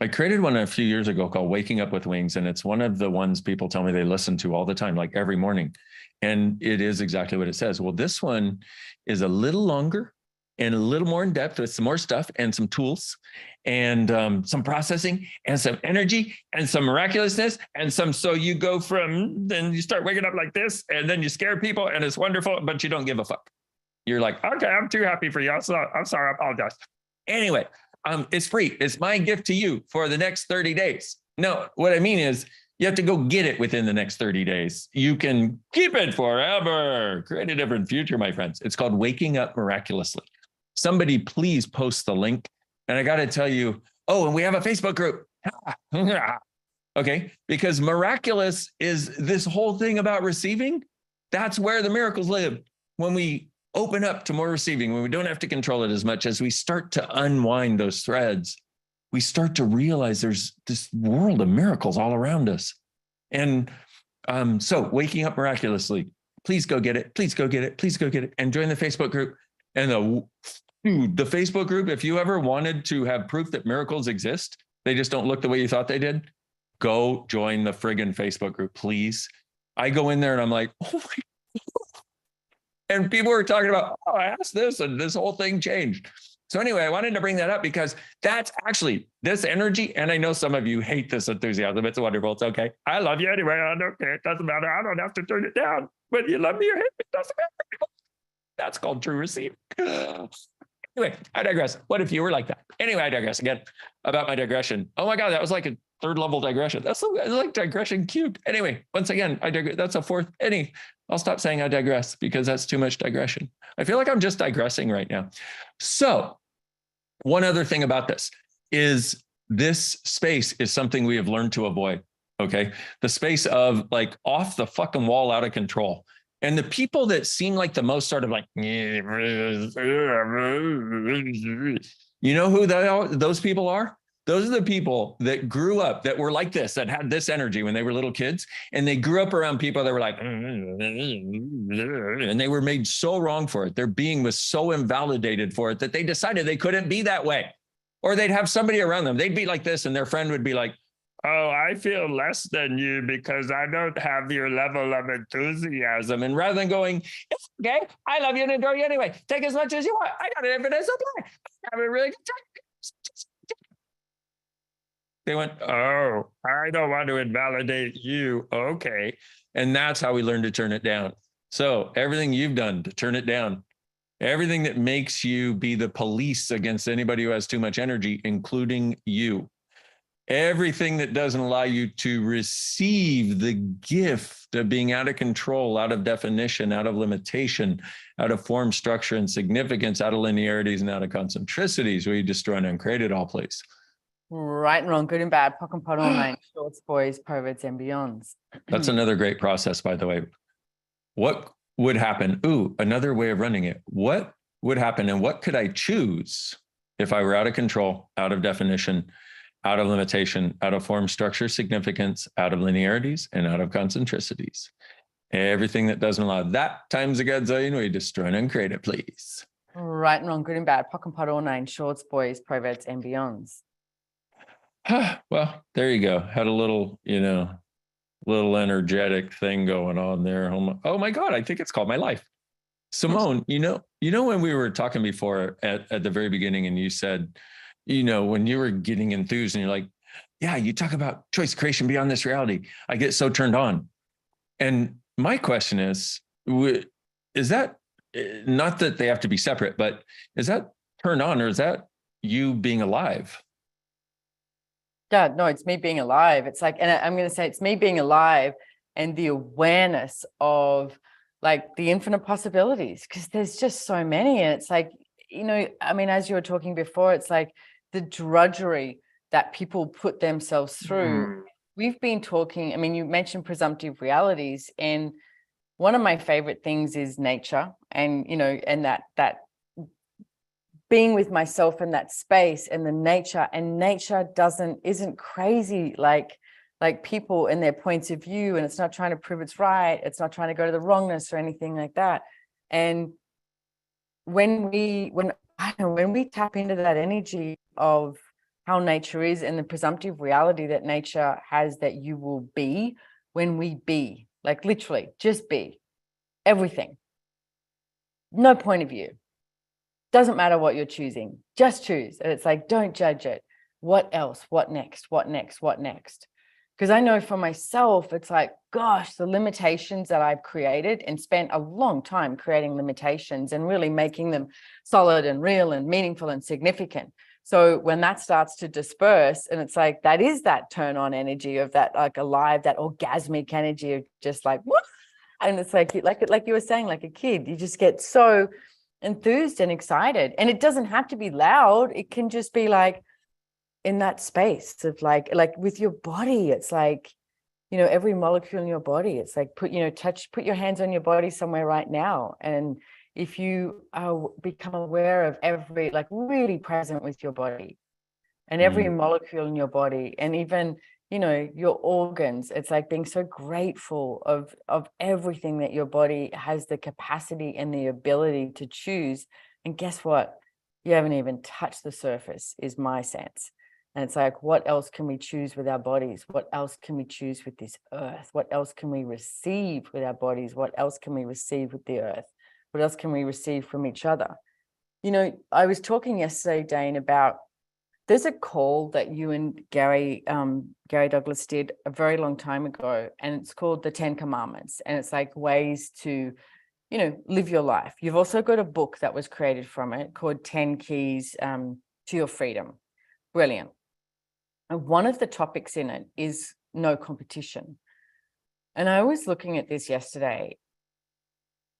I created one a few years ago called Waking Up with Wings, and it's one of the ones people tell me they listen to all the time, like every morning. And it is exactly what it says. Well, this one is a little longer and a little more in depth with some more stuff and some tools and some processing and some energy and some miraculousness and some. So you go from, then you start waking up like this, and then you scare people, and it's wonderful, but you don't give a fuck. You're like, okay, I'm too happy for you. I'm sorry, I apologize. Anyway, it's free. It's my gift to you for the next 30 days. No, what I mean is you have to go get it within the next 30 days. You can keep it forever. Create a different future, my friends. It's called Waking Up Miraculously. Somebody please post the link. And I got to tell you, oh, and we have a Facebook group. Okay, because miraculous is this whole thing about receiving. That's where the miracles live. When we open up to more receiving, when we don't have to control it as much, as we start to unwind those threads, we start to realize there's this world of miracles all around us. And so Waking Up Miraculously, please go get it. Please go get it. Please go get it. And join the Facebook group. And the Facebook group, if you ever wanted to have proof that miracles exist, they just don't look the way you thought they did, go join the friggin' Facebook group, please. I go in there and I'm like, oh my God. And people were talking about, oh, I asked this and this whole thing changed. So anyway, I wanted to bring that up because that's actually this energy. And I know some of you hate this enthusiasm. It's wonderful. It's okay. I love you anyway. I don't care. It doesn't matter. I don't have to turn it down. Whether you love me or hate me, it doesn't matter. That's called true receiving. Anyway, I digress. What if you were like that? Anyway, I digress again about my digression. Oh my God, that was like a third level digression. That's like digression cubed. Anyway, once again, I digress. That's a fourth. I'll stop saying I digress because that's too much digression. I feel like I'm just digressing right now. So one other thing about this is this space is something we have learned to avoid. Okay. The space of like off the fucking wall, out of control. And the people that seem like the most sort of like, you know who those people are? Those are the people that grew up, that were like this, that had this energy when they were little kids. And they grew up around people that were like, and they were made so wrong for it. Their being was so invalidated for it that they decided they couldn't be that way. Or they'd have somebody around them. They'd be like this and their friend would be like, oh, I feel less than you because I don't have your level of enthusiasm. And rather than going, it's okay, I love you and adore you anyway. Take as much as you want. I got an infinite supply. Have a really good time. They went, oh, I don't want to invalidate you. Okay. And that's how we learn to turn it down. So everything you've done to turn it down, everything that makes you be the police against anybody who has too much energy, including you. Everything that doesn't allow you to receive the gift of being out of control, out of definition, out of limitation, out of form, structure, and significance, out of linearities, and out of concentricities, where you destroy and uncreate it all, please. Right and wrong, good and bad, pock and pot all night, shorts, boys, perverts, and beyonds. That's another great process, by the way. What would happen? Ooh, another way of running it. What would happen and what could I choose if I were out of control, out of definition, out of limitation, out of form, structure, significance, out of linearities, and out of concentricities? Everything that doesn't allow that times a gazillion, we destroy and uncreate it, please. Right and wrong, good and bad, pock and pot all nine, shorts, boys, perverts, and beyonds. Well, there you go. Had a little, little energetic thing going on there. Oh my God, I think it's called my life. Simone, when we were talking before at the very beginning, and you said, when you were getting enthused and you're like, yeah, you talk about choice creation beyond this reality, I get so turned on. And my question is that not that they have to be separate, but is that turned on, or is that you being alive? Yeah, no, it's me being alive. It's like, and I'm going to say it's me being alive and the awareness of like the infinite possibilities, because there's just so many. And it's like, I mean, as you were talking before, it's like the drudgery that people put themselves through. We've been talking, I mean, you mentioned presumptive realities, and one of my favorite things is nature, and, and that being with myself in that space and the nature, and nature isn't crazy like people and their points of view, and it's not trying to prove it's right, it's not trying to go to the wrongness or anything like that. And when we tap into that energy of how nature is and the presumptive reality that nature has, that you will be, when we be, like literally just be everything, no point of view, doesn't matter what you're choosing, just choose. And it's like, don't judge it. What else? What next? What next? What next? Because I know for myself, it's like, gosh, the limitations that I've created and spent a long time creating limitations and really making them solid and real and meaningful and significant. So when that starts to disperse, and it's like, that is that turn on energy of that, like alive, that orgasmic energy of just like, what? And it's like you were saying, like a kid, you just get so enthused and excited. And it doesn't have to be loud. It can just be like in that space of like with your body. It's like, every molecule in your body, it's like put your hands on your body somewhere right now. And if you become aware of every, like really present with your body and every molecule in your body, and even, your organs, it's like being so grateful of everything that your body has the capacity and the ability to choose. And guess what? You haven't even touched the surface, is my sense. And it's like, what else can we choose with our bodies? What else can we choose with this earth? What else can we receive with our bodies? What else can we receive with the earth? What else can we receive from each other? I was talking yesterday, Dain, about there's a call that you and Gary Douglas did a very long time ago, and it's called the 10 Commandments. And it's like ways to, live your life. You've also got a book that was created from it called 10 Keys to Your Freedom. Brilliant. And one of the topics in it is no competition. And I was looking at this yesterday.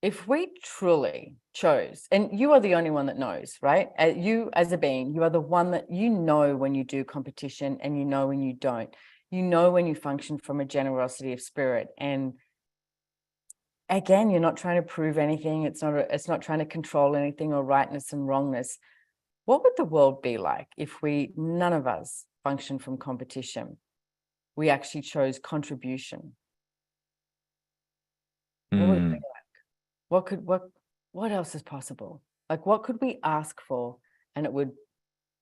If we truly chose, and you are the only one that knows, right? You as a being, you are the one that when you do competition, and when you don't. When you function from a generosity of spirit. And again, you're not trying to prove anything. It's not trying to control anything or rightness and wrongness. What would the world be like if none of us function from competition? We actually chose contribution. What would it be like? What else is possible? Like, what could we ask for and it would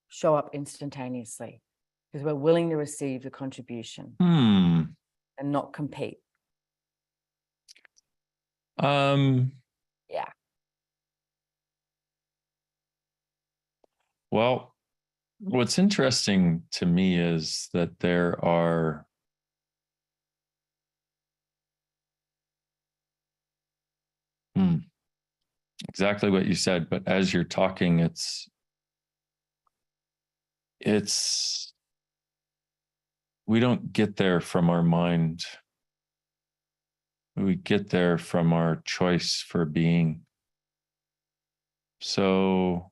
show up instantaneously, because we're willing to receive the contribution and not compete. Yeah. Well, what's interesting to me is that there are exactly what you said, but as you're talking, it's we don't get there from our mind. We get there from our choice for being. So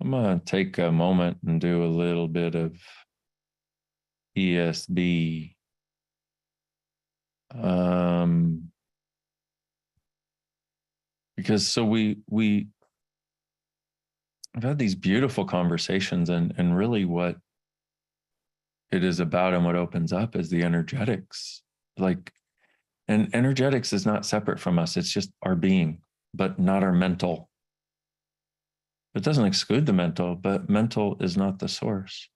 I'm going to take a moment and do a little bit of ESB. Because we've had these beautiful conversations, and really what it is about and what opens up is the energetics. And energetics is not separate from us. It's just our being, but not our mental. It doesn't exclude the mental, but mental is not the source.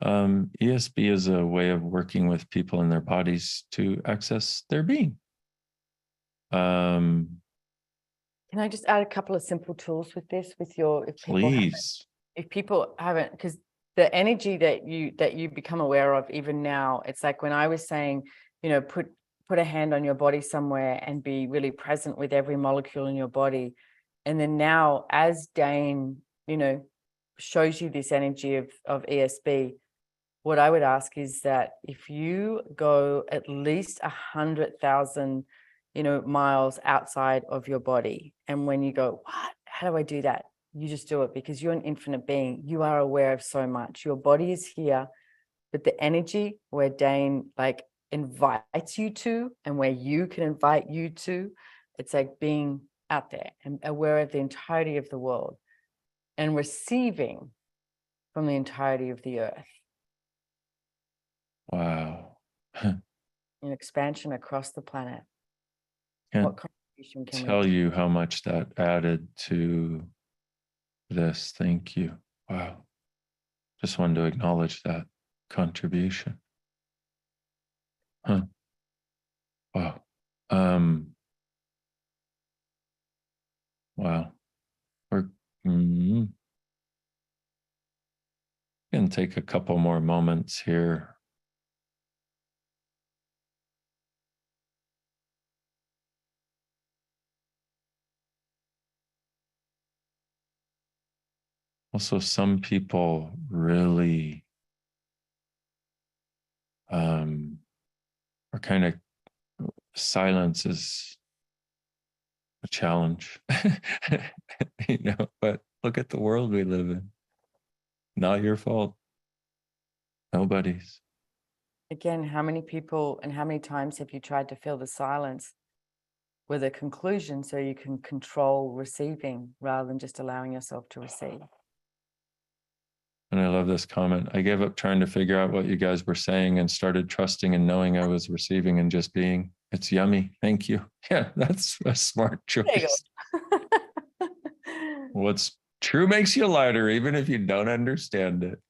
ESB is a way of working with people in their bodies to access their being. Can I just add a couple of simple tools with this, with your, Please. if people haven't, because the energy that you become aware of even now, it's like when I was saying, you know, put a hand on your body somewhere and be really present with every molecule in your body. And then now, as Dain, you know, shows you this energy of ESB, what I would ask is that if you go at least 100,000, you know, miles outside of your body, and when you go, what? How do I do that? You just do it, because you're an infinite being. You are aware of so much. Your body is here, but the energy where Dain like invites you to, and where you can invite you to, it's like being out there and aware of the entirety of the world and receiving from the entirety of the earth. Wow. An expansion across the planet. Can't What contribution can we tell do? you how much that added to this. Thank you. Wow. Just wanted to acknowledge that contribution. Huh. Wow. Wow. We're gonna take a couple more moments here. Also, some people really are kind of, silence is a challenge, you know, but look at the world we live in. Not your fault. Nobody's. Again, how many people and how many times have you tried to fill the silence with a conclusion so you can control receiving rather than just allowing yourself to receive? And I love this comment. I gave up trying to figure out what you guys were saying and started trusting and knowing I was receiving and just being. It's yummy. Thank you. Yeah, that's a smart choice. What's true makes you lighter, even if you don't understand it.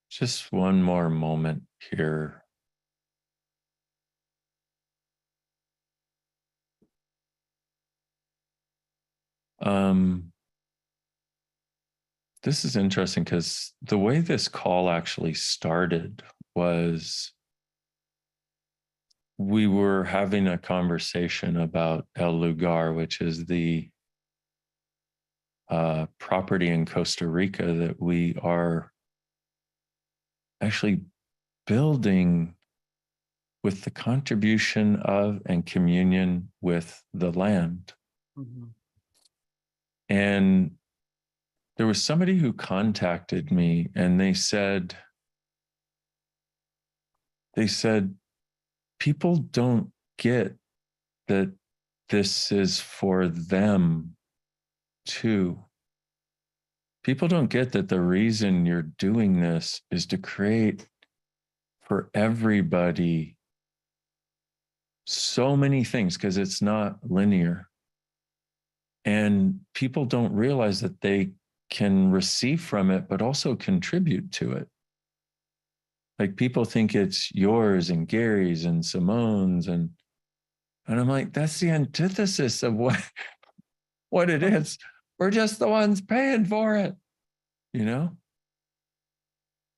Just one more moment here. This is interesting because the way this call actually started was we were having a conversation about El Lugar, which is the property in Costa Rica that we are actually building with the contribution of and communion with the land. Mm-hmm. And there was somebody who contacted me and they said, people don't get that this is for them too. People don't get that the reason you're doing this is to create for everybody so many things, because it's not linear. And people don't realize that they can receive from it, but also contribute to it. Like people think it's yours and Gary's and Simone's, and I'm like, that's the antithesis of what it is. We're just the ones paying for it, you know?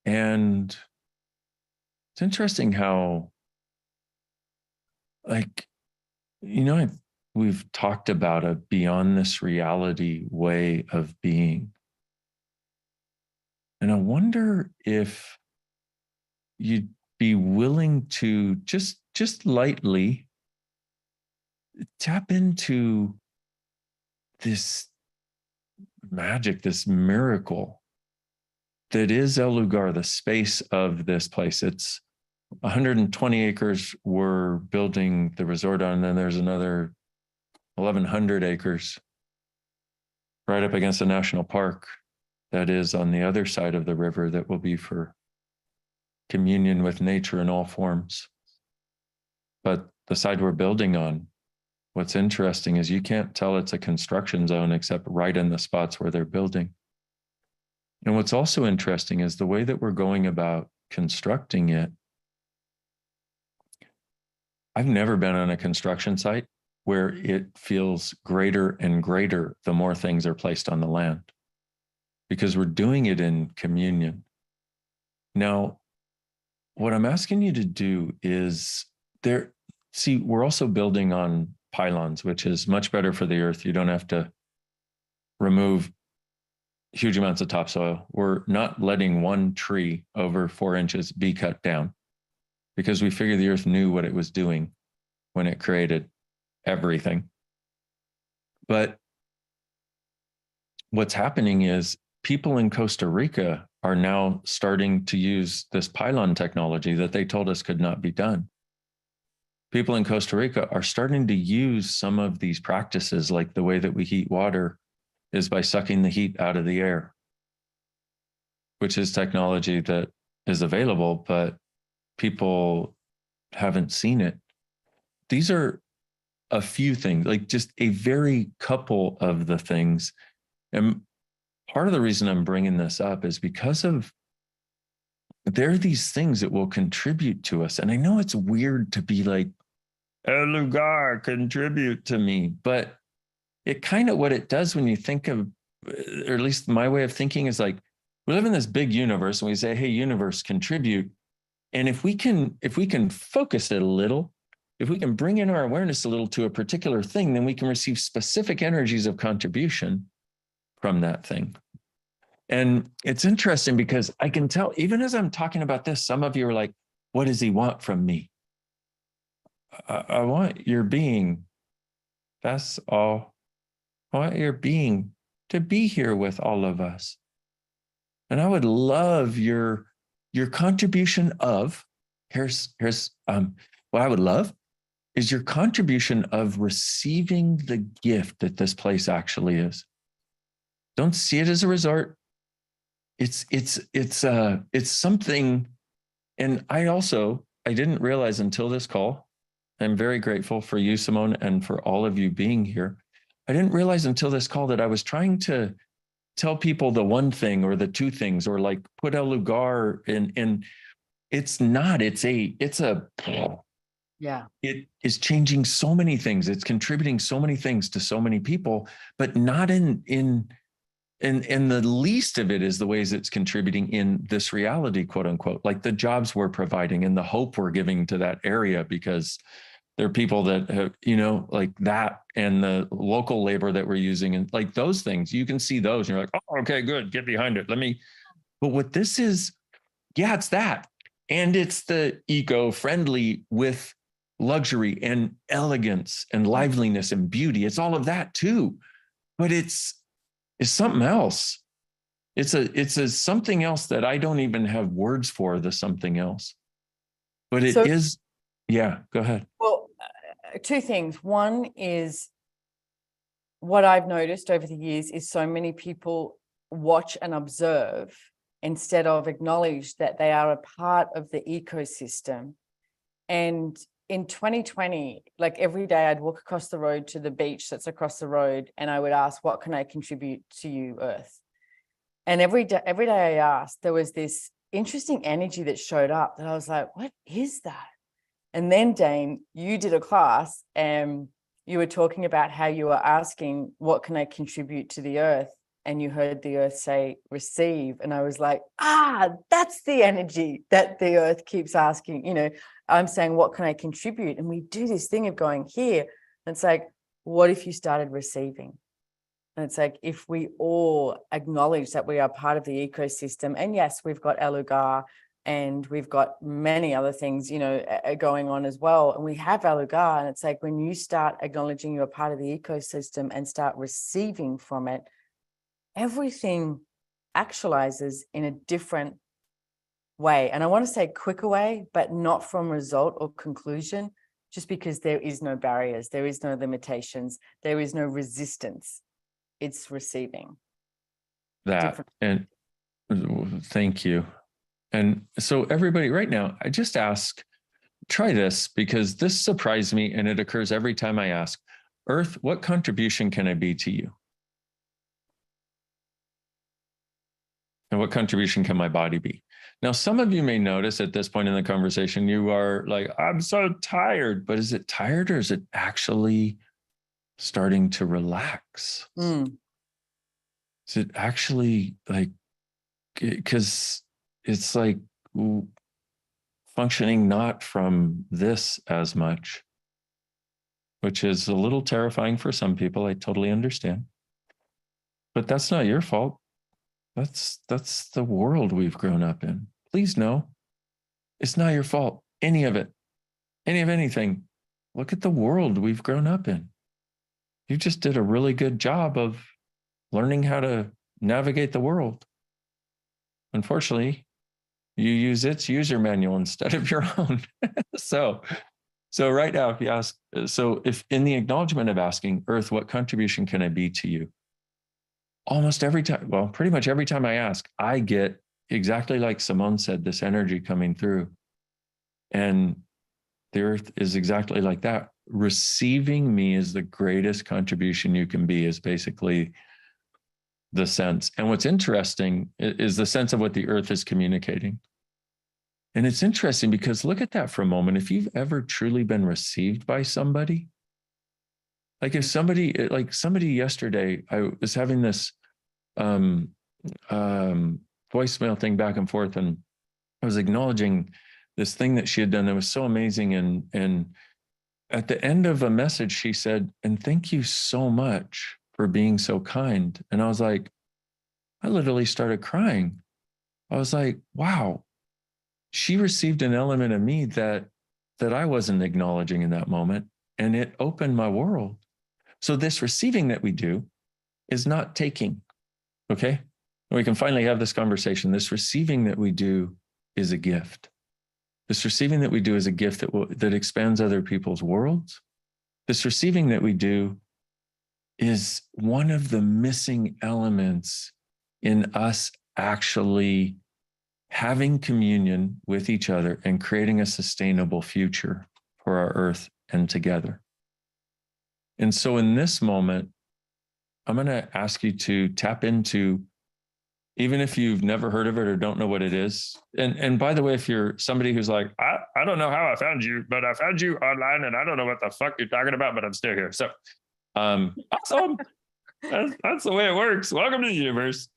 And it's interesting how, like, you know, we've talked about a beyond this reality way of being. And I wonder if you'd be willing to just lightly tap into this magic, this miracle that is El Lugar, the space of this place. It's 120 acres we're building the resort on, and then there's another 1,100 acres right up against a national park that is on the other side of the river that will be for communion with nature in all forms. But the side we're building on, what's interesting is you can't tell it's a construction zone except right in the spots where they're building. And what's also interesting is the way that we're going about constructing it. I've never been on a construction site where it feels greater and greater the more things are placed on the land, because we're doing it in communion. Now, what I'm asking you to do is we're also building on pylons, which is much better for the earth. You don't have to remove huge amounts of topsoil. We're not letting one tree over 4 inches be cut down, because we figured the earth knew what it was doing when it created everything. But what's happening is people in Costa Rica are now starting to use this pylon technology that they told us could not be done. People in Costa Rica are starting to use some of these practices, like the way that we heat water is by sucking the heat out of the air, which is technology that is available, but people haven't seen it. These are a few things, like just a very couple of the things. And part of the reason I'm bringing this up is because of there are these things that will contribute to us. And I know it's weird to be like, El lugar, contribute to me. But it kind of, what it does when you think of, or at least my way of thinking is like, we live in this big universe and we say, hey, universe, contribute. And if we can focus it a little, if we can bring in our awareness a little to a particular thing, then we can receive specific energies of contribution from that thing. And it's interesting because I can tell, even as I'm talking about this, some of you are like, what does he want from me? I want your being. That's all. I want your being to be here with all of us. And I would love your contribution of, here's what I would love is your contribution of receiving the gift that this place actually is. Don't see it as a resort. It's something. And I didn't realize until this call, I'm very grateful for you, Simone, and for all of you being here. I didn't realize until this call that I was trying to tell people the one thing or the two things, or like put El Lugar in. It's not, Yeah. it is changing so many things. It's contributing so many things to so many people, but not in the least of it is the ways it's contributing in this reality, quote unquote, like the jobs we're providing and the hope we're giving to that area, because there are people that have, like that, and the local labor that we're using, and like those things, you can see those and you're like, oh, okay, good, get behind it. But what this is, yeah, it's that. And it's the eco-friendly with luxury and elegance and liveliness and beauty. It's all of that too. But it's something else. It's a something else that I don't even have words for, the something else. But it is, yeah, go ahead. Well, two things. One is what I've noticed over the years is so many people watch and observe instead of acknowledge that they are a part of the ecosystem. And in 2020, like every day I'd walk across the road to the beach that's across the road, and I would ask, what can I contribute to you, Earth? And every day I asked, there was this interesting energy that showed up that I was like, what is that? And then, Dain, you did a class and you were talking about how you were asking, what can I contribute to the earth? And you heard the earth say, receive. And I was like, that's the energy that the earth keeps asking. I'm saying, what can I contribute? And we do this thing of going here. And it's like, what if you started receiving? And it's like, if we all acknowledge that we are part of the ecosystem, and yes, we've got El Lugar, and we've got many other things, going on as well. And we have El Lugar, and it's like when you start acknowledging you're part of the ecosystem and start receiving from it, everything actualizes in a different way. And I want to say quicker way, but not from result or conclusion, just because there is no barriers, there is no limitations, there is no resistance. It's receiving. And thank you. And so everybody right now, I just ask, try this, because this surprised me and it occurs every time I ask, Earth, what contribution can I be to you? And what contribution can my body be? Now, some of you may notice at this point in the conversation, you are like, I'm so tired, but is it tired or is it actually starting to relax? Mm. Is it actually like, because it's like functioning not from this as much, which is a little terrifying for some people. I totally understand. But that's not your fault. That's the world we've grown up in. Please know, it's not your fault. Any of it, any of anything. Look at the world we've grown up in. You just did a really good job of learning how to navigate the world. Unfortunately, you use its user manual instead of your own. So right now, if you ask, so if in the acknowledgement of asking, Earth, what contribution can I be to you? Almost every time, well, pretty much every time I ask, I get exactly like Simone said, this energy coming through. And the Earth is exactly like that. Receiving me is the greatest contribution you can be, is basically the sense. And what's interesting is the sense of what the Earth is communicating. And it's interesting because look at that for a moment. If you've ever truly been received by somebody, like if somebody, like somebody yesterday, I was having this voicemail thing back and forth, and I was acknowledging this thing that she had done that was so amazing. And at the end of a message, she said, and thank you so much for being so kind. And I was like, I literally started crying. I was like, wow, she received an element of me that I wasn't acknowledging in that moment. And it opened my world. So this receiving that we do is not taking, okay? And we can finally have this conversation. This receiving that we do is a gift. This receiving that we do is a gift that expands other people's worlds. This receiving that we do is one of the missing elements in us actually having communion with each other and creating a sustainable future for our Earth and together. And so in this moment, I'm going to ask you to tap into, even if you've never heard of it or don't know what it is. And by the way, if you're somebody who's like, I don't know how I found you, but I found you online and I don't know what the fuck you're talking about, but I'm still here. So awesome. That's the way it works. Welcome to the universe.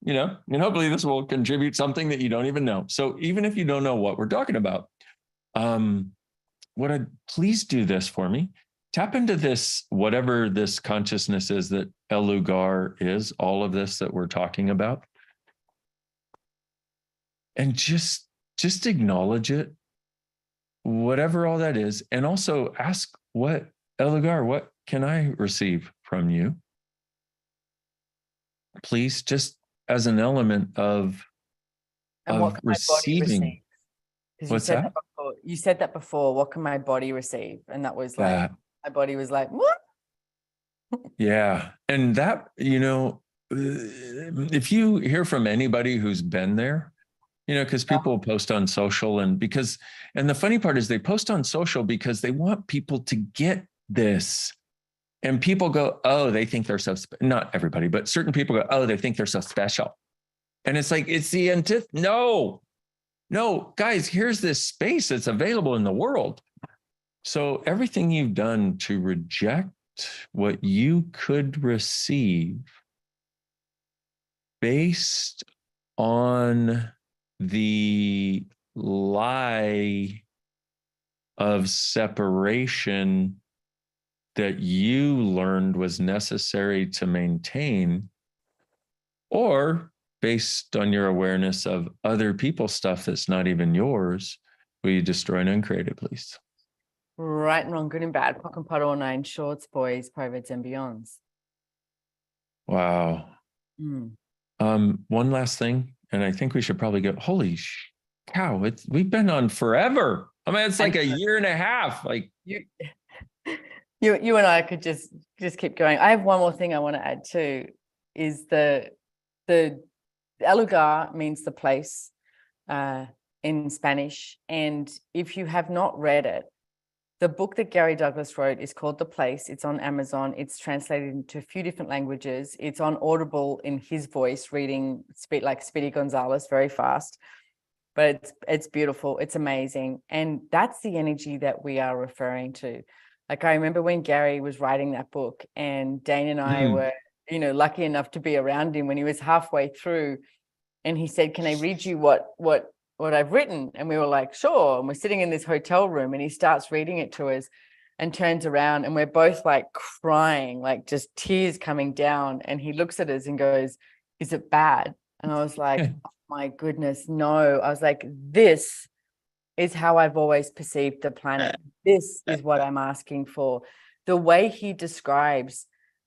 You know, and hopefully this will contribute something that you don't even know. So even if you don't know what we're talking about, please do this for me. Tap into this, whatever this consciousness is that El-Lugar is, all of this that we're talking about. And just acknowledge it, whatever all that is. And also ask, what, El-Lugar, what can I receive from you? Please, just as an element of receiving. Because What's that? You said that before. What can my body receive? And that was like, my body was like, what? Yeah. And that, you know, if you hear from anybody who's been there, you know, because people post on social and the funny part is they post on social because they want people to get this. And people go, oh, they think they're so, not everybody, but certain people go, oh, they think they're so special. And it's like, it's the no, guys, here's this space that's available in the world. So everything you've done to reject what you could receive based on the lie of separation that you learned was necessary to maintain, or based on your awareness of other people's stuff that's not even yours, will you destroy and uncreate it, please? Right and wrong, good and bad, pock and pot, all nine shorts, boys, privates, and beyonds. Wow. One last thing, and I think we should probably go, holy cow, we've been on forever. I mean, it's like a year and a half. Like you and I could just keep going. I have one more thing I want to add too, is the El-Lugar means the place in Spanish. And if you have not read it, The book that Gary Douglas wrote is called The Place. It's on Amazon. It's translated into a few different languages. It's on Audible in his voice, reading like Speedy Gonzalez very fast. But it's beautiful. It's amazing. And that's the energy that we are referring to. Like, I remember when Gary was writing that book, and Dain and I were, lucky enough to be around him when he was halfway through, and he said, "Can I read you what I've written?" And we were like, "Sure." And we're sitting in this hotel room, and he starts reading it to us and turns around, and we're both like crying, like just tears coming down. And he looks at us and goes, "Is it bad?" And I was like, "Oh my goodness, no." I was like, "This is how I've always perceived the planet. This is what I'm asking for." The way he describes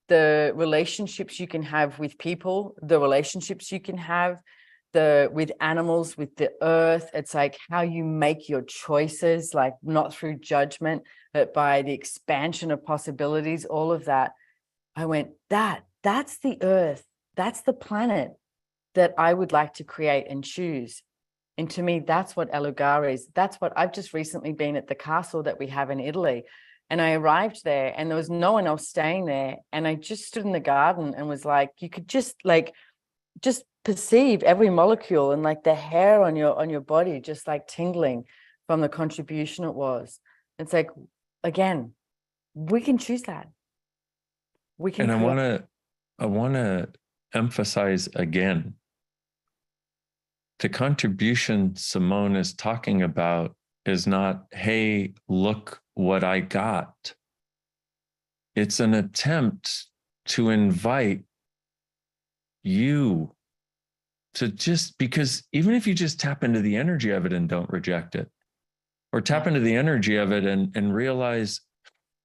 the relationships you can have with people, the relationships you can have with animals, with the earth. It's like how you make your choices, like not through judgment, but by the expansion of possibilities, all of that. I went, that's the earth. That's the planet that I would like to create and choose. And to me, that's what El Lugar is. That's what I've just recently been at the castle that we have in Italy. And I arrived there and there was no one else staying there. And I just stood in the garden and was like, you could just perceive every molecule, and like the hair on your body just like tingling from the contribution it was. It's like, again, we can choose that. We can. And I want to emphasize again, the contribution Simone is talking about is not, hey, look what I got. It's an attempt to invite you to just, because even if you just tap into the energy of it and don't reject it, or tap into the energy of it and realize,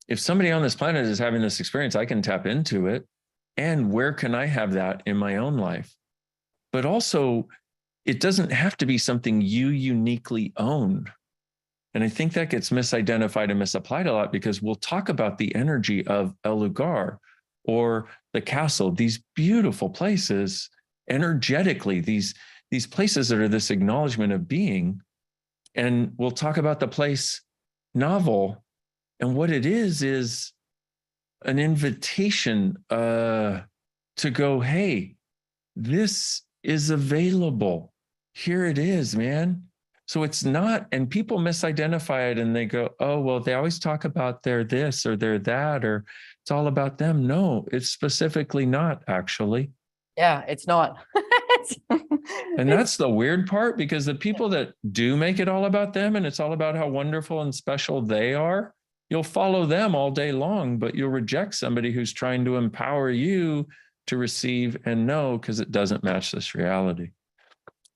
if somebody on this planet is having this experience, I can tap into it. And where can I have that in my own life? But also, it doesn't have to be something you uniquely own. And I think that gets misidentified and misapplied a lot, because we'll talk about the energy of El Lugar or the castle, these beautiful places, energetically, these places that are this acknowledgement of being. And we'll talk about the place novel. And what it is an invitation to go, hey, this is available. Here it is, man. So it's not, and people misidentify it and they go, oh, well, they always talk about their this or their that, or it's all about them. No, it's specifically not, actually. Yeah, it's not. And that's the weird part, because the people that do make it all about them and it's all about how wonderful and special they are, you'll follow them all day long, but you'll reject somebody who's trying to empower you to receive and know, because it doesn't match this reality.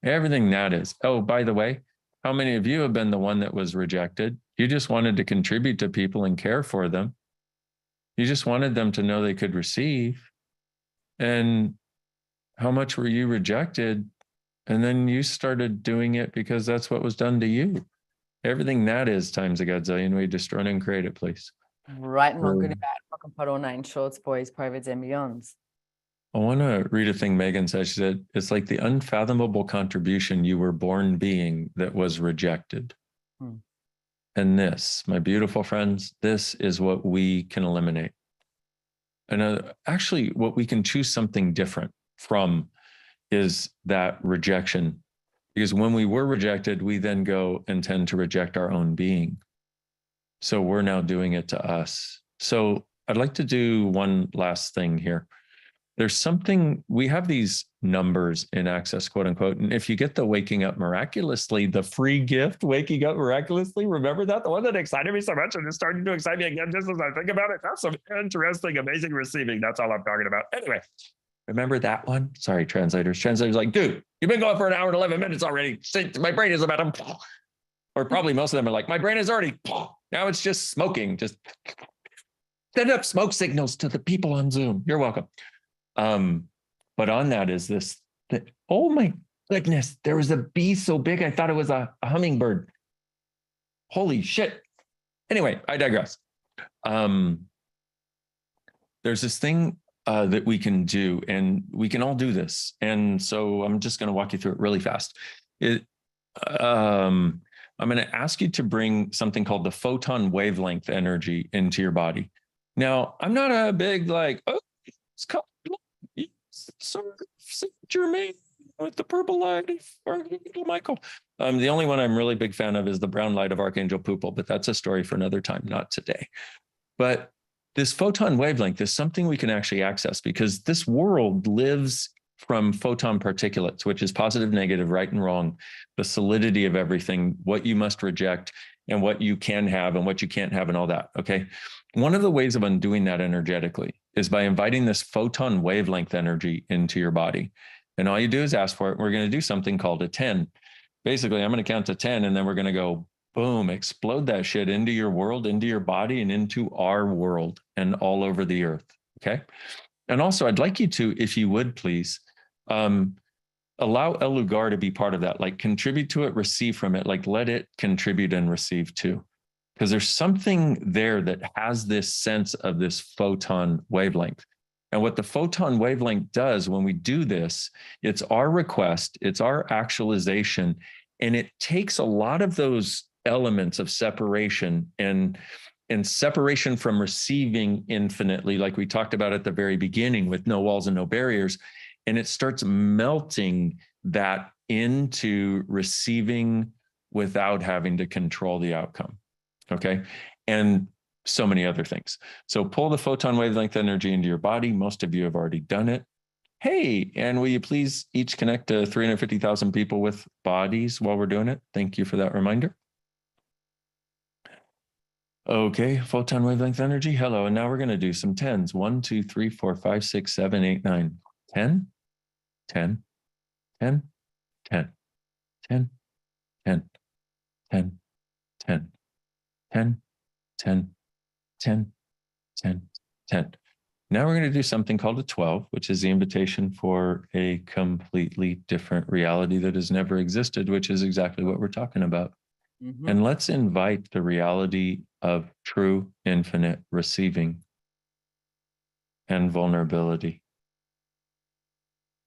Everything that is. Oh, by the way, how many of you have been the one that was rejected? You just wanted to contribute to people and care for them. You just wanted them to know they could receive. And how much were you rejected? And then you started doing it because that's what was done to you. Everything that is times a godzillion, we destroy and create it, please. Right and wrong, good and bad, rock and puddle, nine shorts, boys, privates, and beyonds. I want to read a thing Megan said. She said, it's like the unfathomable contribution you were born being that was rejected. And this, my beautiful friends, this is what we can eliminate. And actually, what we can choose something different from is that rejection. Because when we were rejected, we then go and tend to reject our own being. So we're now doing it to us. So I'd like to do one last thing here. There's something, we have these numbers in Access, quote unquote. And if you get the Waking Up Miraculously, the free gift, Waking Up Miraculously, remember that? The one that excited me so much and it's starting to excite me again just as I think about it. That's some interesting, amazing receiving. That's all I'm talking about. Anyway, remember that one? Sorry, translators. Translators like, dude, you've been going for an hour and 11 minutes already. My brain is about to, or probably most of them are like, my brain is already, now it's just smoking. Just send up smoke signals to the people on Zoom. You're welcome. But on that is this, oh my goodness, there was a bee so big, I thought it was a hummingbird. Holy shit. Anyway, I digress. There's this thing that we can do, and we can all do this. And so I'm just going to walk you through it really fast. I'm I'm going to ask you to bring something called the photon wavelength energy into your body. Now, I'm not a big like, oh, it's called Saint Germain with the purple light of Archangel Michael. The only one I'm really big fan of is the brown light of Archangel Pupil, but that's a story for another time, not today. But this photon wavelength is something we can actually access because this world lives from photon particulates, which is positive, negative, right and wrong, the solidity of everything, what you must reject and what you can have and what you can't have and all that, okay? One of the ways of undoing that energetically is by inviting this photon wavelength energy into your body. And all you do is ask for it. We're going to do something called a 10. Basically, I'm going to count to 10 and then we're going to go boom, explode that shit into your world, into your body and into our world and all over the earth, okay? And also I'd like you to, if you would please, allow El Lugar to be part of that, like contribute to it, receive from it, like let it contribute and receive too. Because there's something there that has this sense of this photon wavelength. And what the photon wavelength does when we do this, it's our request, it's our actualization, and it takes a lot of those elements of separation and separation from receiving infinitely, like we talked about at the very beginning with no walls and no barriers, and it starts melting that into receiving without having to control the outcome. Okay. And so many other things. So pull the photon wavelength energy into your body. Most of you have already done it. Hey, and will you please each connect to 350,000 people with bodies while we're doing it? Thank you for that reminder. Okay, photon wavelength energy. Hello. And now we're going to do some 10s. 1, 2, 3, 4, 5, 6, 7, 8, 9, 10, 10, 10, 10, 10, 10, 10, 10. 10, 10, 10, 10, 10. Now we're going to do something called a 12, which is the invitation for a completely different reality that has never existed, which is exactly what we're talking about. Mm-hmm. And let's invite the reality of true infinite receiving and vulnerability.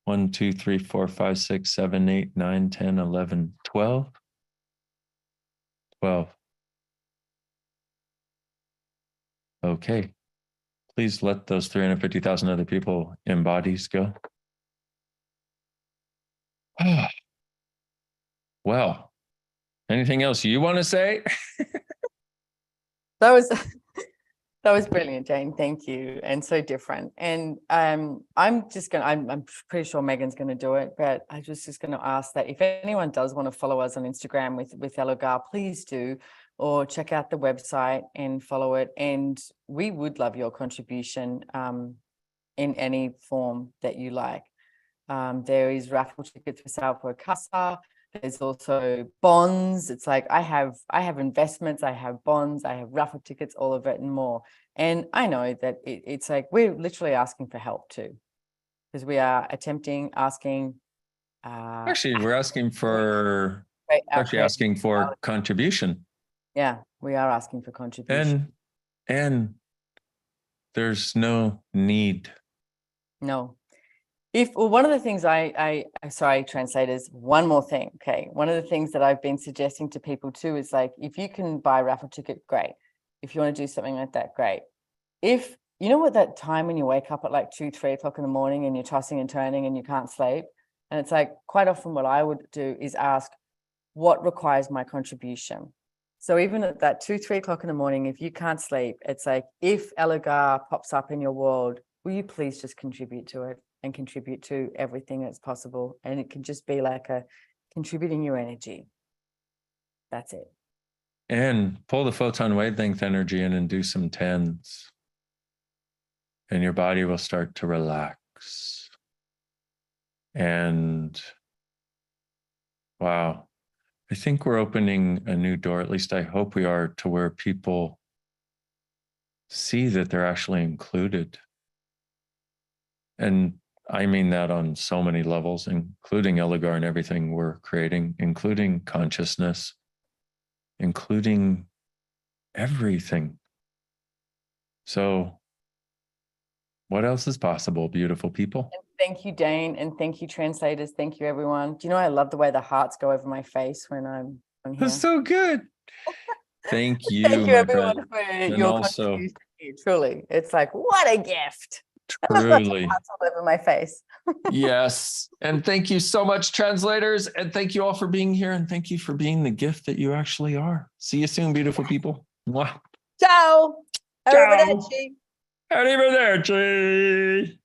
1, 2, 3, 4, 5, 6, 7, 8, 9, 10, 11, 12. 12. Okay, please let those 350,000 other people in bodies go. Well, anything else you want to say? That was brilliant, Jane. Thank you. And so different. And I'm pretty sure Megan's going to do it, but I was just going to ask that if anyone does want to follow us on Instagram with El Lugar, please do, or check out the website and follow it. And we would love your contribution in any form that you like. There is raffle tickets for sale for CASA. There's also bonds. It's like I have investments, I have bonds, I have raffle tickets, all of it and more. And I know that it's like we're literally asking for help too, because we are asking. Actually, we're asking for contribution. Yeah, we are asking for contribution. And there's no need. No. One of the things sorry, translators, one more thing. Okay. One of the things that I've been suggesting to people too is like, if you can buy a raffle ticket, great. If you want to do something like that, great. If you know what that time when you wake up at like 2, 3 o'clock in the morning and you're tossing and turning and you can't sleep. And it's like, quite often what I would do is ask, what requires my contribution? So even at that 2, 3 o'clock in the morning, if you can't sleep, it's like, if El Lugar pops up in your world, will you please just contribute to it and contribute to everything that's possible? And it can just be like a contributing your energy. That's it. And pull the photon wavelength energy in and do some 10s. And your body will start to relax. And wow, I think we're opening a new door, at least I hope we are, to where people see that they're actually included. And I mean that on so many levels, including El Lugar and everything we're creating, including consciousness, including everything. So what else is possible, beautiful people? And thank you, Dain, and thank you, translators. Thank you, everyone. Do you know, I love the way the hearts go over my face when I'm from here. That's so good. Thank you, Thank you, my everyone, friend. for your also- contribution. Truly, it's like, what a gift. Truly. That's all over my face. Yes. And thank you so much, translators. And thank you all for being here. And thank you for being the gift that you actually are. See you soon, beautiful people. Mwah. Ciao. Ciao. Arrivederci. Arrivederci.